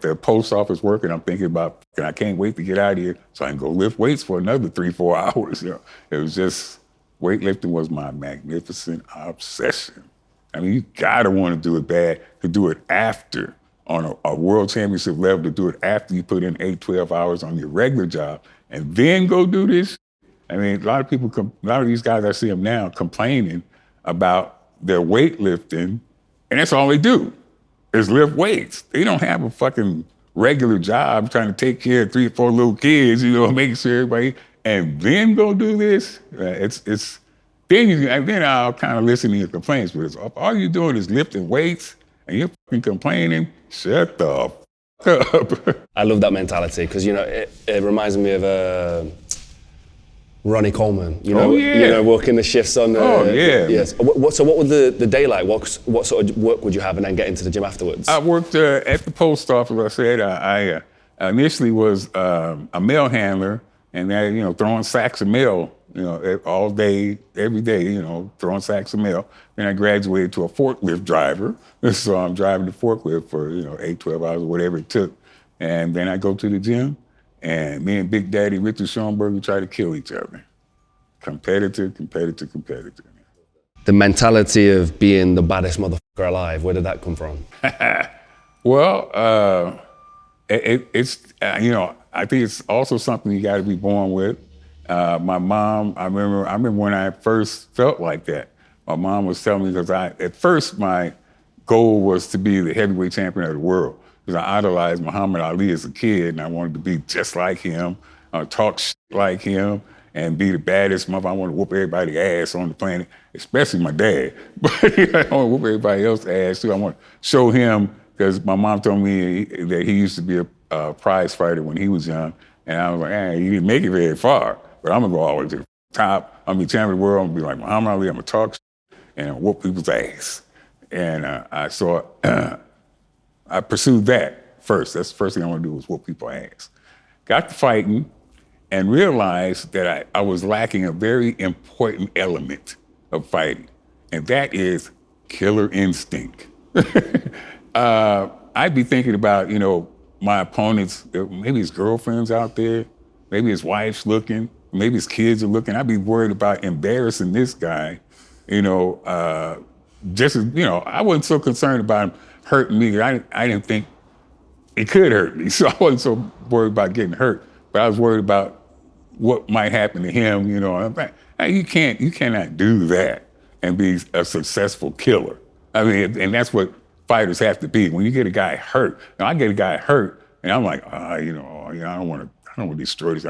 S1: the post office working, I'm thinking about, I can't wait to get out of here so I can go lift weights for another 3-4 hours. You know, it was just, weightlifting was my magnificent obsession. I mean, you gotta want to do it bad, to do it after, on a world championship level, to do it after you put in 8, 12 hours on your regular job, and then go do this. I mean, a lot of these guys, I see them now complaining about their weightlifting, and that's all they do, is lift weights. They don't have a fucking regular job trying to take care of 3 or 4 little kids, you know, making sure everybody, and then go do this. Then I'll kind of listen to your complaints, but if all you're doing is lifting weights and you're fucking complaining, shut the fuck up.
S3: I love that mentality because, you know, it reminds me of Ronnie Coleman, you know, working the shifts on. Yes. So what was the day like? What sort of work would you have and then get into the gym afterwards?
S1: I worked at the post office. I said I initially was a mail handler, and then, you know, throwing sacks of mail, you know, all day, every day, you know, throwing sacks of mail. Then I graduated to a forklift driver. So I'm driving the forklift for, you know, 8, 12 hours, whatever it took. And then I go to the gym, and me and Big Daddy Richard Schoenberger try to kill each other. Competitor.
S3: The mentality of being the baddest motherfucker alive, where did that come from?
S1: Well, it's you know, I think it's also something you got to be born with. My mom, I remember when I first felt like that. My mom was telling me, because at first my goal was to be the heavyweight champion of the world, because I idolized Muhammad Ali as a kid, and I wanted to be just like him, talk shit like him, and be the baddest mother. I want to whoop everybody's ass on the planet, especially my dad. But I want to whoop everybody else's ass too. I want to show him, because my mom told me that he used to be a prize fighter when he was young, and I was like, hey, you didn't make it very far, but I'm gonna go all the way to the top. I'm gonna be champion of the world. I'm gonna be like Muhammad Ali. I'm gonna talk shit and whoop people's ass. And I pursued that first. That's the first thing I want to do, was whoop people's ass. Got to fighting and realized that I was lacking a very important element of fighting, and that is killer instinct. I'd be thinking about, you know, my opponents, maybe his girlfriend's out there, maybe his wife's looking, maybe his kids are looking. I'd be worried about embarrassing this guy, you know, just as, I wasn't so concerned about him hurting me. I didn't think it could hurt me. So I wasn't so worried about getting hurt, but I was worried about what might happen to him. I'm like, "Hey, you cannot do that and be a successful killer." I mean, and that's what fighters have to be. When you get a guy hurt, now I get a guy hurt, and I'm like, I don't want to destroy this.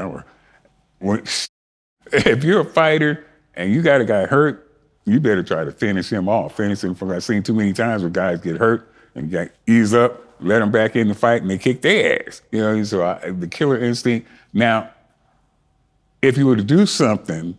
S1: If you're a fighter and you got a guy hurt, you better try to finish him off. Finish him. I've seen too many times where guys get hurt and you got to ease up, let them back in the fight, and they kick their ass. So the killer instinct. Now, if you were to do something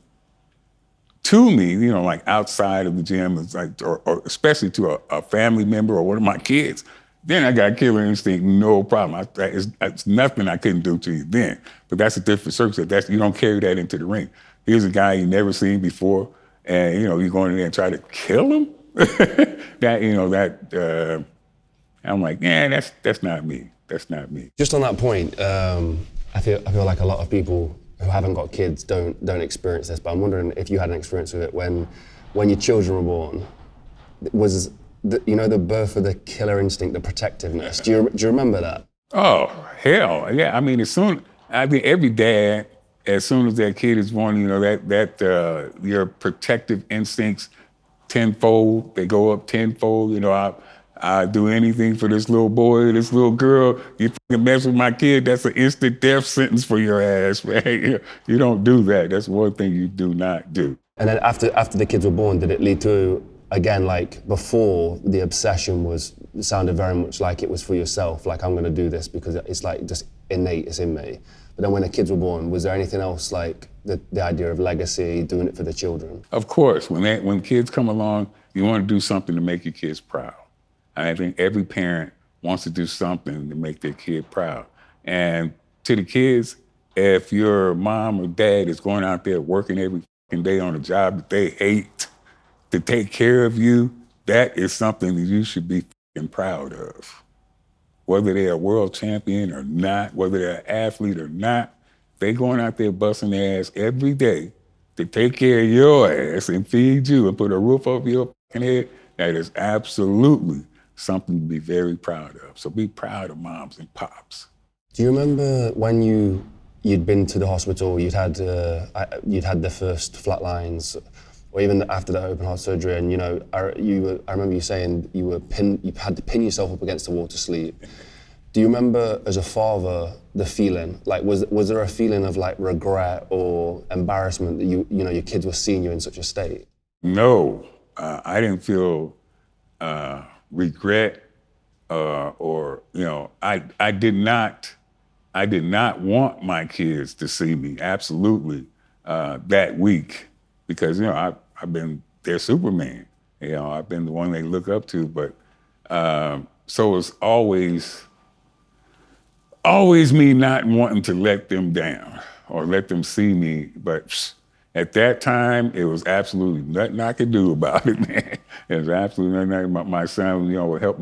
S1: to me, like outside of the gym, it's like, or especially to a family member or one of my kids, then I got killer instinct, no problem. It's nothing I couldn't do to you then. But that's a different circumstance. You don't carry that into the ring. Here's a guy you never seen before, and you're going in there and try to kill him. I'm like, that's not me. That's not me.
S3: Just on that point, I feel like a lot of people who haven't got kids don't experience this, but I'm wondering if you had an experience with it when your children were born. Was the birth of the killer instinct, the protectiveness? Do you remember that?
S1: Oh, hell, yeah. I mean, every dad, as soon as that kid is born, your protective instincts tenfold, they go up tenfold. I do anything for this little boy, this little girl. You fucking mess with my kid, that's an instant death sentence for your ass, man. You don't do that. That's one thing you do not do.
S3: And then after the kids were born, did it lead to, again, like before, the obsession it sounded very much like it was for yourself, like I'm gonna do this because it's like just innate, it's in me. But then when the kids were born, was there anything else like the idea of legacy, doing it for the children?
S1: Of course, when kids come along, you wanna do something to make your kids proud. I think every parent wants to do something to make their kid proud. And to the kids, if your mom or dad is going out there working every fucking day on a job that they hate to take care of you, that is something that you should be fucking proud of. Whether they're a world champion or not, whether they're an athlete or not, they going out there busting their ass every day to take care of your ass and feed you and put a roof over your fucking head. That is absolutely something to be very proud of. So be proud of moms and pops.
S3: Do you remember when you'd been to the hospital, you'd had the first flatlines, or even after the open heart surgery, and I remember you saying you had to pin yourself up against the wall to sleep. Do you remember, as a father, the feeling? Like, was there a feeling of like regret or embarrassment that your kids were seeing you in such a state?
S1: No, I didn't feel regret, or I did not want my kids to see me absolutely that weak, because I've been their Superman. I've been the one they look up to. But so it's always me not wanting to let them down or let them see me. But at that time, it was absolutely nothing I could do about it, man. It was absolutely nothing. My son, would help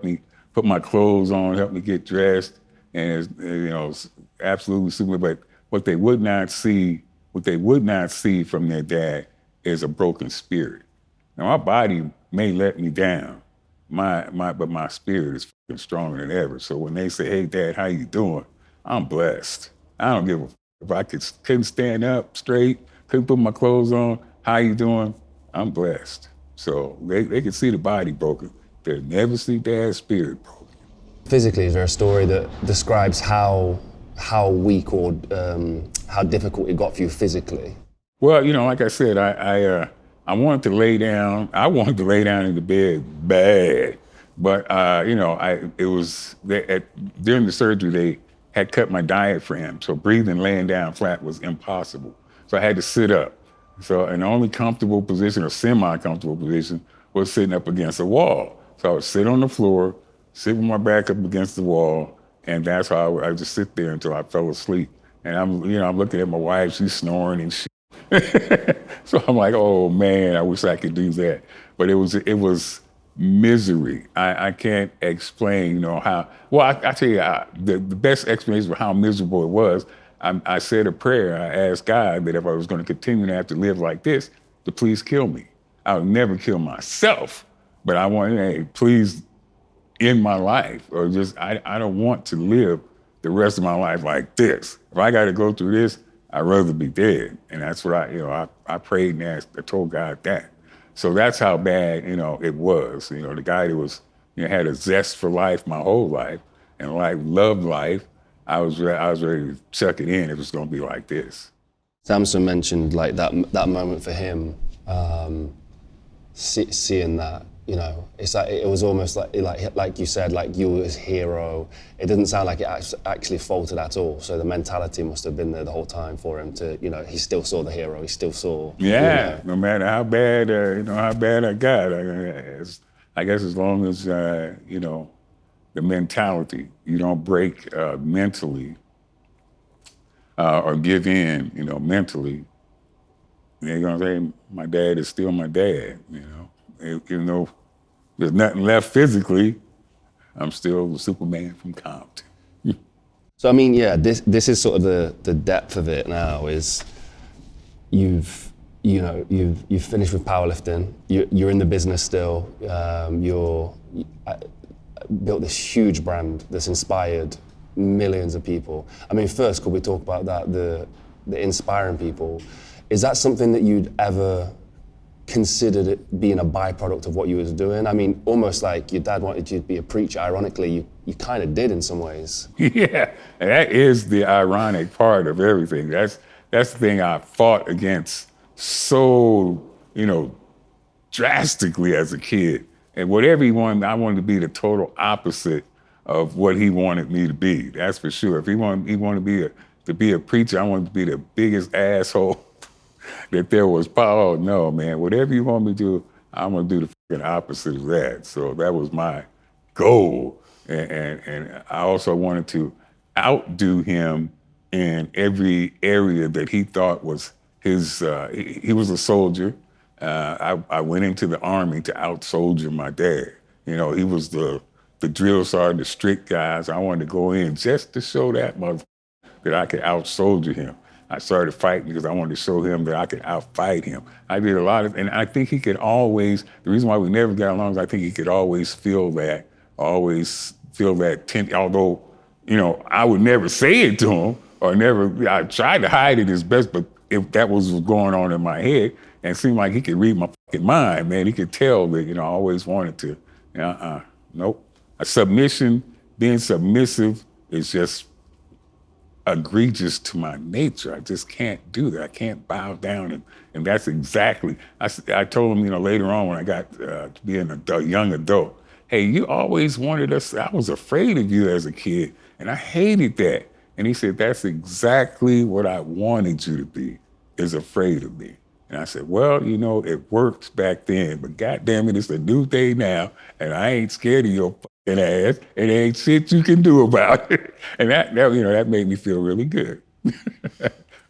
S1: me put my clothes on, help me get dressed, and it's absolutely super. But what they would not see from their dad is a broken spirit. Now, my body may let me down, but my spirit is fucking stronger than ever. So when they say, "Hey, Dad, how you doing?" I'm blessed. I don't give a if I couldn't stand up straight, couldn't put my clothes on. How you doing? I'm blessed. So they can see the body broken. They'll never see Dad's spirit broken.
S3: Physically, is there a story that describes how weak or how difficult it got for you physically?
S1: Well, like I said, I wanted to lay down. I wanted to lay down in the bed bad, but during the surgery they had cut my diaphragm, so breathing laying down flat was impossible. So I had to sit up. So an only comfortable position or semi-comfortable position was sitting up against a wall. So I would sit on the floor, sit with my back up against the wall, and that's how I would just sit there until I fell asleep. And I'm looking at my wife, she's snoring and shit. So I'm like, oh man, I wish I could do that. But it was misery. I can't explain, how. Well, I tell you, the best explanation for how miserable it was, I said a prayer. I asked God that if I was going to continue to have to live like this, to please kill me. I would never kill myself, but I want, hey, please end my life, or just, I don't want to live the rest of my life like this. If I got to go through this, I'd rather be dead. And that's what I prayed and asked, I told God that. So that's how bad, it was. The guy that was, had a zest for life my whole life, and loved life. I was ready to chuck it in if it's going to be like this.
S3: Samson mentioned like that moment for him, seeing that, it's like it was almost like you said, like you were his hero. It didn't sound like it actually faltered at all. So the mentality must have been there the whole time for him to, he still saw the hero. He still saw.
S1: Yeah, no matter how bad, how bad I got, I guess as long as the mentality, you don't break mentally or give in, mentally. They're gonna say my dad is still my dad, even though there's nothing left physically, I'm still the Superman from Compton.
S3: So I mean, yeah, this is sort of the depth of it now. Is you've finished with powerlifting. You're in the business still. You're built this huge brand that's inspired millions of people. I mean, first, could we talk about that? The inspiring people. Is that something that you'd ever considered it being a byproduct of what you was doing? I mean, almost like your dad wanted you to be a preacher. Ironically, you kind of did in some ways.
S1: Yeah, and that is the ironic part of everything. That's the thing I fought against so, drastically as a kid. And whatever he wanted, I wanted to be the total opposite of what he wanted me to be. That's for sure. If he wanted to be a preacher, I wanted to be the biggest asshole that there was. Oh no, man! Whatever you want me to do, I'm gonna do the fucking opposite of that. So that was my goal, and I also wanted to outdo him in every area that he thought was his. He was a soldier. I went into the Army to out-soldier my dad. He was the drill sergeant, the strict guys. I wanted to go in just to show that motherfucker that I could out-soldier him. I started fighting because I wanted to show him that I could out-fight him. I did a lot of, and I think he could always, the reason why we never got along is I think he could always feel that tension, although, I would never say it to him, I tried to hide it as best, but if that was going on in my head, and it seemed like he could read my fucking mind, man. He could tell that, I always wanted to, nope. Being submissive is just egregious to my nature. I just can't do that. I can't bow down, and that's exactly. I told him, later on when I got to be a young adult, hey, you always wanted us. I was afraid of you as a kid, and I hated that. And he said, that's exactly what I wanted you to be, is afraid of me. And I said, well, it worked back then, but goddamn it, it's a new day now, and I ain't scared of your fucking ass, and there ain't shit you can do about it. And that made me feel really good,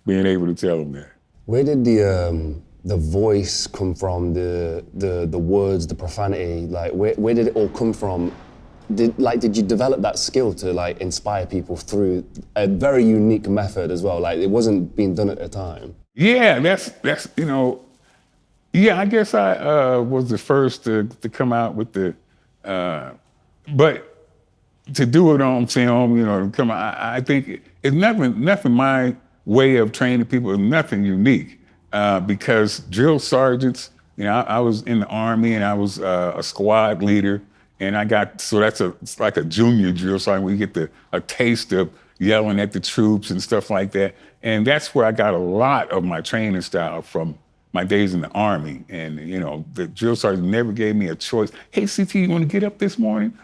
S1: being able to tell him that.
S3: Where did the voice come from? The words, the profanity, like where did it all come from? Did you develop that skill to inspire people through a very unique method as well? Like it wasn't being done at the time.
S1: Yeah, that's yeah, I guess I was the first to come out with the, but to do it on film, to come out, I think it's nothing my way of training people is nothing unique, because drill sergeants, I was in the Army and I was a squad leader, and it's like a junior drill sergeant where you get a taste of yelling at the troops and stuff like that. And that's where I got a lot of my training style from my days in the Army. And, the drill sergeant never gave me a choice. Hey, CT, you want to get up this morning?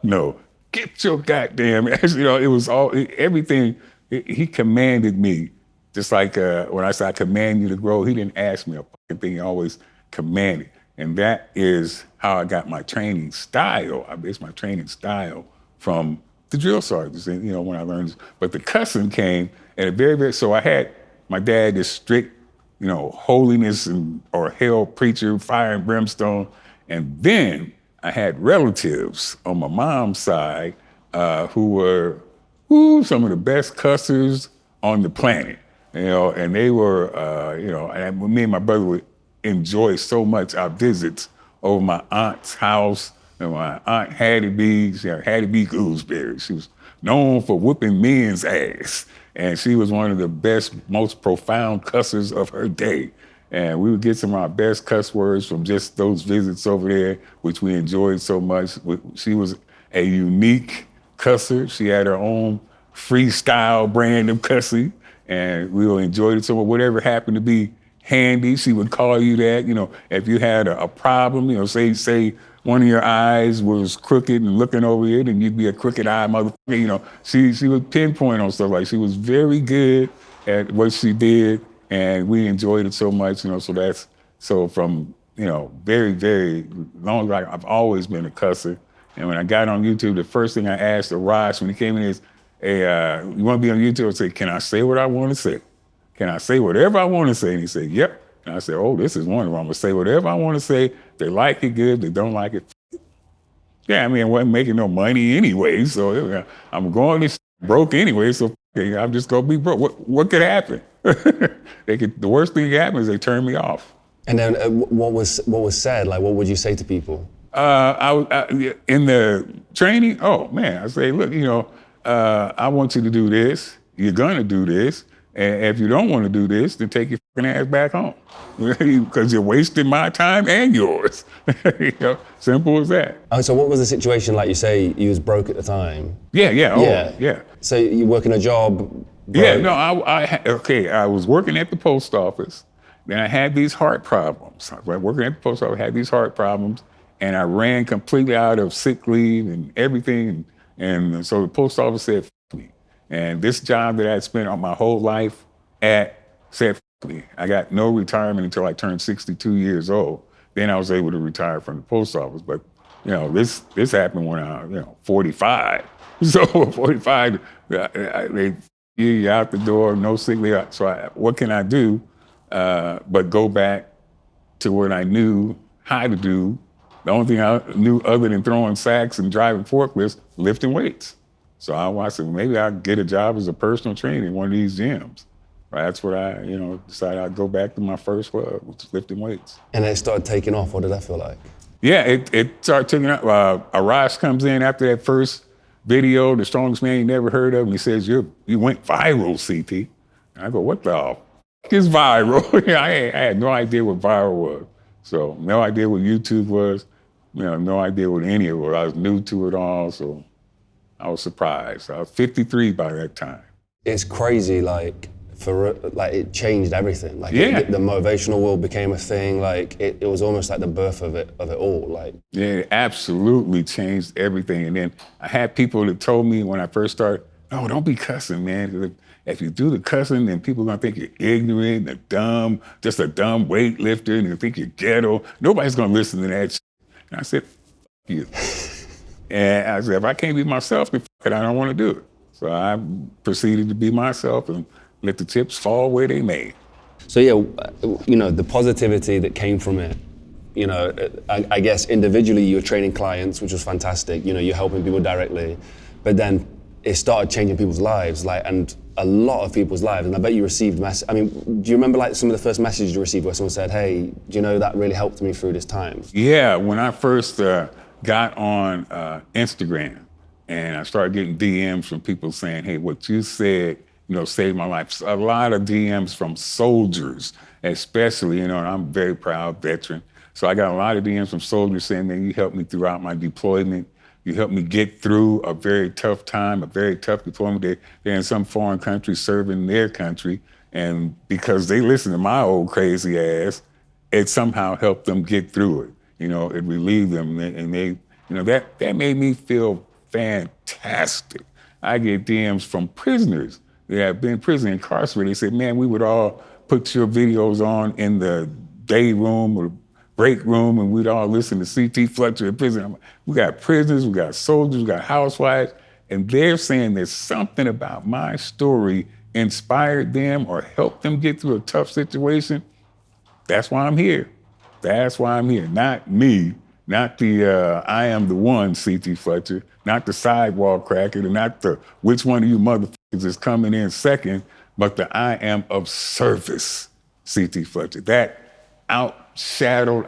S1: No, get your goddamn ass. It was everything. He commanded me. Just like when I said I command you to grow, he didn't ask me a fucking thing. He always commanded. And that is how I got my training style. I based my training style from the drill sergeants, and when I learned this. But the cussing came at a very, so I had my dad, this strict, holiness or hell preacher, fire and brimstone. And then I had relatives on my mom's side who were some of the best cussers on the planet, and they were, and me and my brother enjoy so much our visits over my aunt's house. And my aunt Hattie B, she had Hattie B. Gooseberry. She was known for whooping men's ass. And she was one of the best, most profound cussers of her day. And we would get some of our best cuss words from just those visits over there, which we enjoyed so much. She was a unique cusser. She had her own freestyle brand of cussing, and we all enjoyed it so much. Whatever happened to be handy, she would call you that. You know, if you had a problem, you know, say one of your eyes was crooked and looking over it, and you'd be a crooked eye motherfucker. You know, she would pinpoint on stuff like. She was very good at what she did, and we enjoyed it so much. You know, so from you know very very long. Like I've always been a cusser, and when I got on YouTube, the first thing I asked Ross when he came in is, "Hey, you want to be on YouTube?" I said, "Can I say what I want to say? Can I say whatever I want to say?" And he said, "Yep." And I said, "Oh, this is wonderful. I'm gonna say whatever I want to say. They like it good. They don't like it. Yeah, I mean, I wasn't making no money anyway, so I'm going this broke anyway. So I'm just gonna be broke. What could happen? The worst thing that happen is they turn me off."
S3: And then what was said? Like, what would you say to people?
S1: In the training, oh man, I say, look, you know, I want you to do this. You're gonna do this. And if you don't want to do this, then take your fucking ass back home, because you're wasting my time and yours. You know, simple as that.
S3: Oh, so what was the situation? Like you say, you was broke at the time.
S1: Yeah. Oh, yeah.
S3: So you working a job? Broke.
S1: Yeah, no, I was working at the post office. Then I had these heart problems. I was working at the post office, had these heart problems, and I ran completely out of sick leave and everything. And so the post office said, "F me." And this job that I had spent my whole life at said, "F me." I got no retirement until I turned 62 years old. Then I was able to retire from the post office. But, you know, this happened when I was, 45. So 45, they you out the door, no sick leave. So what can I do but go back to what I knew how to do? The only thing I knew other than throwing sacks and driving forklifts, lifting weights. So I said, well, maybe I'll get a job as a personal trainer in one of these gyms. Right, that's what I, decided I'd go back to my first love, which is lifting weights.
S3: And it started taking off. What did that feel like?
S1: Yeah, it started taking off. Arash comes in after that first video, the strongest man you never heard of, and he says, you went viral, CT. And I go, what the f is viral? I had no idea what viral was. So no idea what YouTube was, no idea what any of it was. I was new to it all, so I was surprised. I was 53 by that time.
S3: It's crazy, it changed everything.
S1: Yeah.
S3: The motivational world became a thing. It was almost like the birth of it all.
S1: Yeah, it absolutely changed everything. And then I had people that told me when I first started, no, don't be cussing, man. If you do the cussing, then people are gonna think you're ignorant, and dumb, just a dumb weightlifter, and they think you're ghetto. Nobody's gonna listen to that shit. And I said, F you. And I said, if I can't be myself, then f it, I don't wanna do it. So I proceeded to be myself and let the chips fall where they may.
S3: So the positivity that came from it, I guess individually you were training clients, which was fantastic. You're helping people directly, but then it started changing people's lives, and a lot of people's lives. And I bet you received do you remember some of the first messages you received where someone said, hey, do you know that really helped me through this time?
S1: Yeah, when I first got on Instagram and I started getting DMs from people saying, hey, what you said, saved my life. A lot of DMs from soldiers, especially, and I'm a very proud veteran. So I got a lot of DMs from soldiers saying, man, you helped me throughout my deployment. You helped me get through a very tough time, a very tough deployment. They're in some foreign country serving their country. And because they listen to my old crazy ass, it somehow helped them get through it. It relieved them. And they, that made me feel fantastic. I get DMs from prisoners that have been in prison, incarcerated. They said, man, we would all put your videos on in the day room or break room, and we'd all listen to CT Fletcher in prison. We got prisoners, we got soldiers, we got housewives, and they're saying that something about my story inspired them or helped them get through a tough situation. That's why I'm here. That's why I'm here. Not me, not the I am the one CT Fletcher, not the sidewalk cracker, not the which one of you motherfuckers is coming in second, but the I am of service CT Fletcher. That out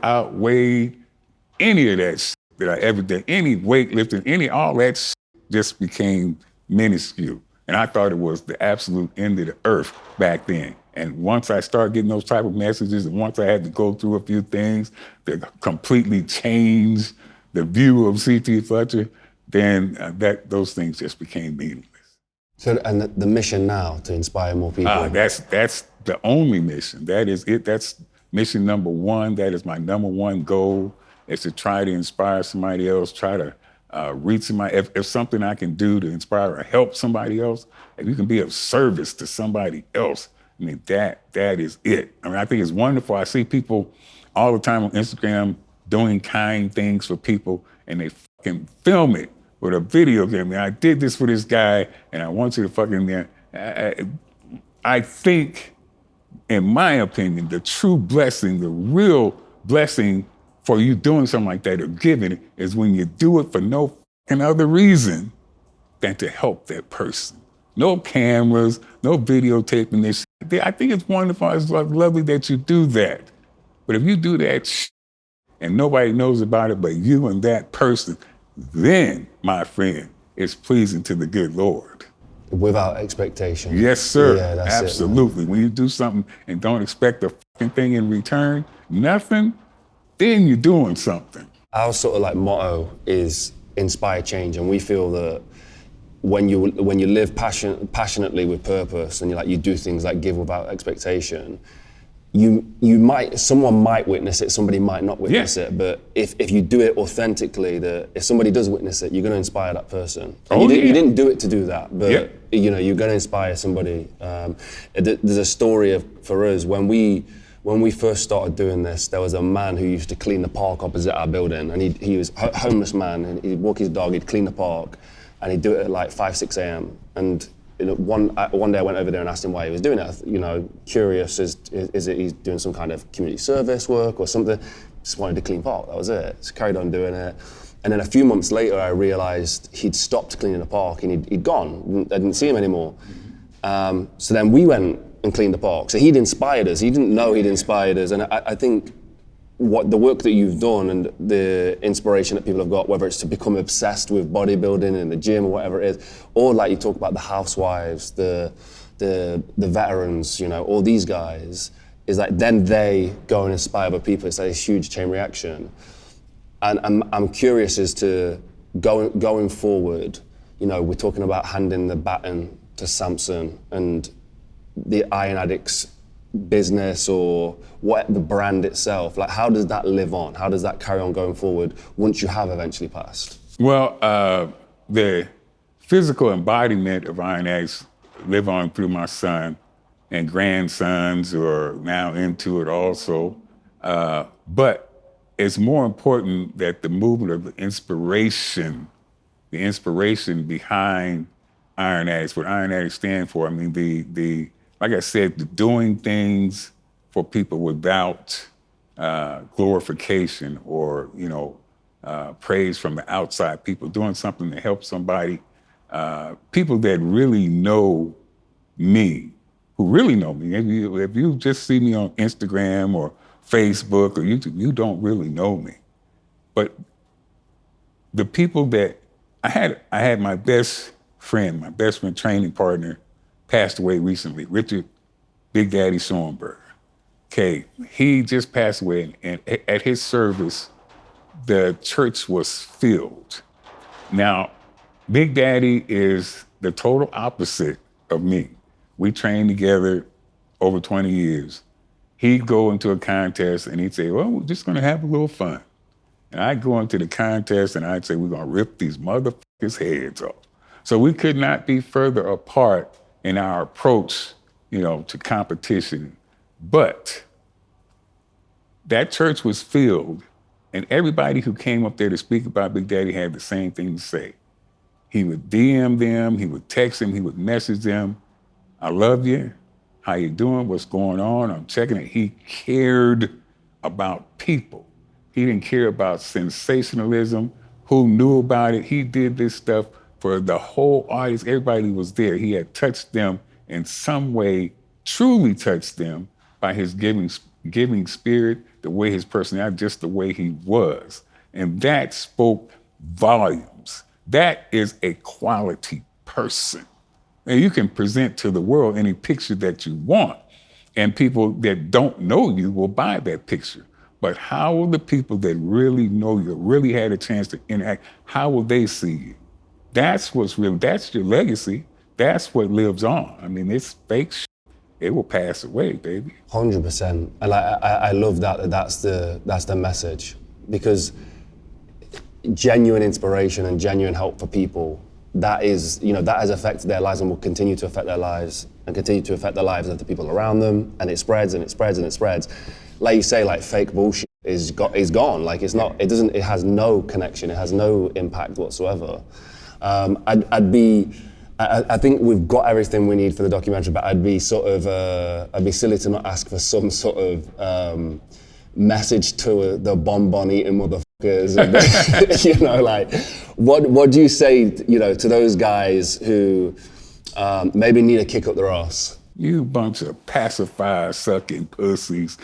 S1: outweighed any of that shit that I ever did. Any weightlifting, all that shit just became minuscule. And I thought it was the absolute end of the earth back then. And once I started getting those type of messages, and once I had to go through a few things that completely changed the view of C.T. Fletcher, then those things just became meaningless.
S3: So, and the mission now to inspire more people.
S1: That's the only mission. That is it. That's mission number one. That is my number one goal, is to try to inspire somebody else, try to reach somebody. If something I can do to inspire or help somebody else, if you can be of service to somebody else, I mean, that is it. I mean, I think it's wonderful. I see people all the time on Instagram doing kind things for people, and they fucking film it with a video camera. I did this for this guy, and I want you to fucking. I think, in my opinion, the true blessing, the real blessing for you doing something like that or giving it is when you do it for no fucking other reason than to help that person. No cameras, no videotaping this shit. I think it's wonderful, it's lovely that you do that. But if you do that shit and nobody knows about it but you and that person, then, my friend, it's pleasing to the good Lord.
S3: Without expectation.
S1: Yes, sir.
S3: Yeah, that's
S1: absolutely.
S3: It,
S1: when you do something and don't expect a fucking thing in return, nothing, then you're doing something.
S3: Our sort of like motto is inspire change, and we feel that when you live passionately with purpose, and you do things like give without expectation, someone might witness it, somebody might not witness it, but if you do it authentically, if somebody does witness it, you're going to inspire that person. And you didn't do it to do that, but you're going to inspire somebody. There's a story for us when we first started doing this. There was a man who used to clean the park opposite our building, and he was a homeless man, and he'd walk his dog, he'd clean the park, and he'd do it at like 5, 6 a.m. And one day I went over there and asked him why he was doing it. Curious, is it he's doing some kind of community service work or something? Just wanted to clean park, that was it. Just carried on doing it. And then a few months later, I realized he'd stopped cleaning the park and he'd gone. I didn't see him anymore. So then we went and cleaned the park. So he'd inspired us. He didn't know he'd inspired us. And I think the work that you've done and the inspiration that people have got, whether it's to become obsessed with bodybuilding in the gym or whatever it is, or like you talk about the housewives, the veterans, all these guys, is like then they go and inspire other people. It's like a huge chain reaction. And I'm curious as to going forward, we're talking about handing the baton to Samson and the Iron Addicts business or the brand itself. Like, how does that live on? How does that carry on going forward once you have eventually passed?
S1: Well, the physical embodiment of Iron Addicts live on through my son and grandsons who are now into it also. But it's more important that the movement of the inspiration behind Iron Addicts, what Iron Addicts stand for. I mean, the like I said, the doing things for people without glorification or praise from the outside. People doing something to help somebody. People that really know me, who really know me. If you just see me on Instagram or Facebook or YouTube, you don't really know me. But the people that I had my best friend training partner, passed away recently, Richard Big Daddy Schoenberger. Okay, he just passed away, and at his service, the church was filled. Now, Big Daddy is the total opposite of me. We trained together over 20 years. He'd go into a contest and he'd say, well, we're just gonna have a little fun. And I'd go into the contest and I'd say, we're gonna rip these motherfuckers' heads off. So we could not be further apart in our approach, to competition. But that church was filled, and everybody who came up there to speak about Big Daddy had the same thing to say. He would DM them, he would text them, he would message them. I love you. How you doing? What's going on? I'm checking it. He cared about people. He didn't care about sensationalism, who knew about it. He did this stuff for the whole audience. Everybody was there. He had touched them in some way, truly touched them by his giving spirit, the way his personality, just the way he was. And that spoke volumes. That is a quality person. And you can present to the world any picture that you want, and people that don't know you will buy that picture. But how will the people that really know you, really had a chance to interact, how will they see you? That's what's real. That's your legacy. That's what lives on. I mean, it's fake shit. It will pass away, baby.
S3: 100%. And I love that. That's the message, because genuine inspiration and genuine help for people, that is, that has affected their lives and will continue to affect their lives and continue to affect the lives of the people around them. And it spreads and it spreads and it spreads. Like you say, like fake bullshit is gone. Like it has no connection. It has no impact whatsoever. I think we've got everything we need for the documentary, but I'd be silly to not ask for some sort of message to the bonbon eating motherfuckers. Like what do you say, to those guys who maybe need a kick up their ass?
S1: You bunch of pacifier sucking pussies.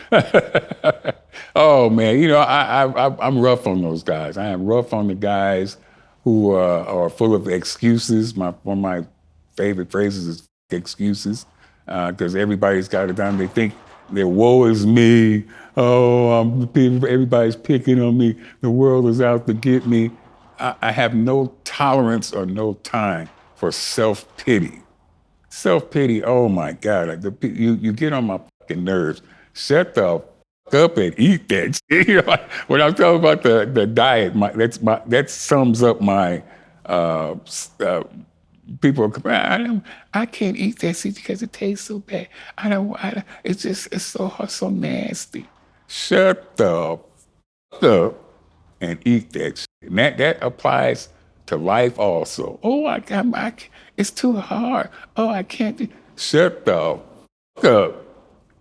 S1: Oh man, I'm rough on those guys. I am rough on the guys who are full of excuses. One of my favorite phrases is excuses, because everybody's got it down. They think their woe is me. Oh, everybody's picking on me. The world is out to get me. I have no tolerance or no time for self-pity. Self-pity, oh my God, you get on my fucking nerves. Shut the fuck up and eat that shit. When I'm talking about the diet, that sums up my, people are, I can't eat that shit because it tastes so bad. It's so nasty. Shut the fuck up and eat that shit. And that applies to life also. Oh, it's too hard. Oh, I can't. Shut the fuck up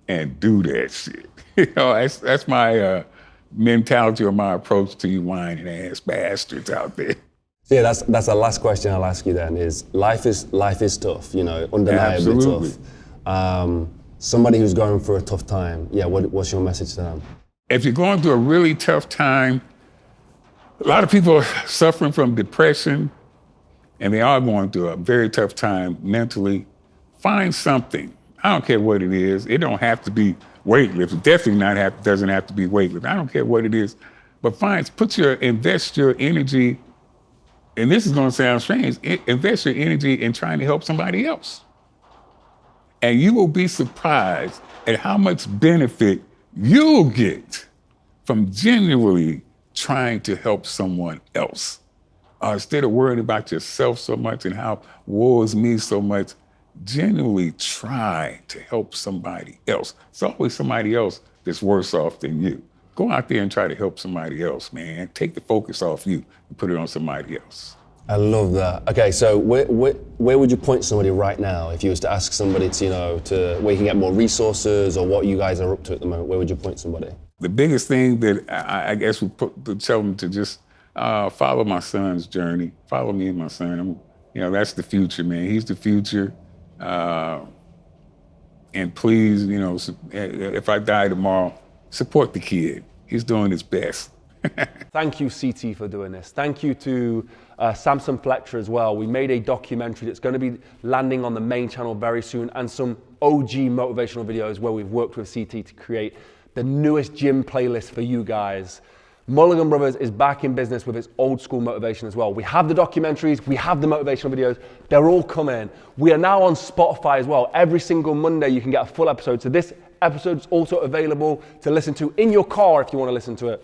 S1: and do that shit. That's my mentality or my approach to you whining ass bastards out there.
S3: Yeah, that's the last question I'll ask you then is life is tough, undeniably
S1: Absolutely.
S3: tough. Somebody who's going through a tough time, what's your message to them?
S1: If you're going through a really tough time, a lot of people are suffering from depression, and they are going through a very tough time mentally. Find something. I don't care what it is. It don't have to be weightlifting. Definitely doesn't have to be weightlifting. I don't care what it is. But invest your energy, and this is gonna sound strange, invest your energy in trying to help somebody else. And you will be surprised at how much benefit you'll get from genuinely trying to help someone else. Instead of worrying about yourself so much and how woe is me so much, genuinely try to help somebody else. It's always somebody else that's worse off than you. Go out there and try to help somebody else, man. Take the focus off you and put it on somebody else.
S3: I love that. Okay, so where would you point somebody right now if you was to ask somebody to where you can get more resources or what you guys are up to at the moment? Where would you point somebody?
S1: The biggest thing that I guess we tell them to just follow my son's journey. Follow me and my son. That's the future, man. He's the future. And please, if I die tomorrow, support the kid. He's doing his best.
S2: Thank you, CT, for doing this. Thank you to Samson Fletcher as well. We made a documentary that's going to be landing on the main channel very soon, and some OG motivational videos where we've worked with CT to create the newest gym playlist for you guys. Mulligan Brothers is back in business with its old school motivation as well. We have the documentaries, we have the motivational videos, they're all coming. We are now on Spotify as well. Every single Monday you can get a full episode. So this episode is also available to listen to in your car if you want to listen to it.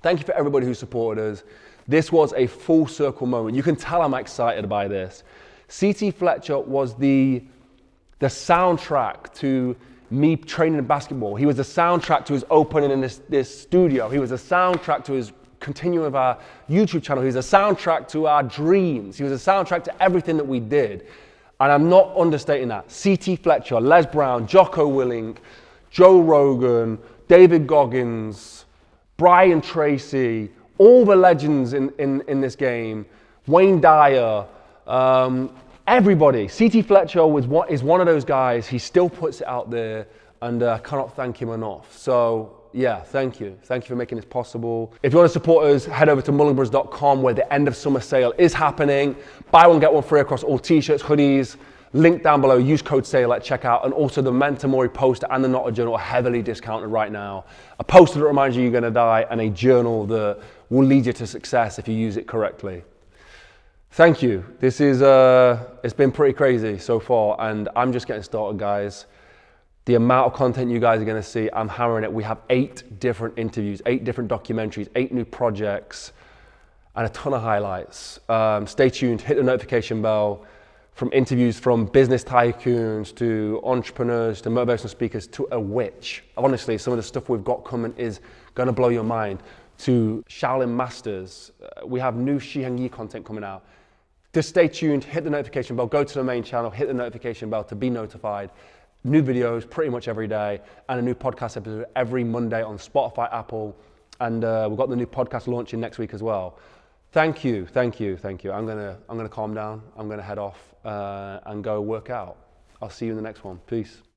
S2: Thank you for everybody who supported us. This was a full circle moment. You can tell I'm excited by this. CT Fletcher was the soundtrack to me training in basketball. He was the soundtrack to his opening in this studio. He was the soundtrack to his continuing with our YouTube channel. He was a soundtrack to our dreams. He was a soundtrack to everything that we did. And I'm not understating that. CT Fletcher, Les Brown, Jocko Willink, Joe Rogan, David Goggins, Brian Tracy, all the legends in this game, Wayne Dyer, everybody. CT Fletcher is one of those guys. He still puts it out there, and I cannot thank him enough. So yeah, thank you. Thank you for making this possible. If you want to support us, head over to mulliganbrothers.com where the end of summer sale is happening. Buy one, get one free across all t-shirts, hoodies. Link down below, use code SALE at checkout, and also the Mentor Mori poster and the Not a Journal are heavily discounted right now. A poster that reminds you you're gonna die, and a journal that will lead you to success if you use it correctly. Thank you. This is, it's been pretty crazy so far, and I'm just getting started, guys. The amount of content you guys are gonna see, I'm hammering it. We have 8 different interviews, 8 different documentaries, 8 new projects, and a ton of highlights. Stay tuned, hit the notification bell. From interviews from business tycoons to entrepreneurs to motivational speakers to a witch. Honestly, some of the stuff we've got coming is gonna blow your mind. To Shaolin Masters, we have new Shiheng Yi content coming out. Just stay tuned, hit the notification bell, go to the main channel, hit the notification bell to be notified. New videos pretty much every day, and a new podcast episode every Monday on Spotify, Apple, and we've got the new podcast launching next week as well. Thank you. I'm gonna calm down. I'm gonna head off and go work out. I'll see you in the next one. Peace.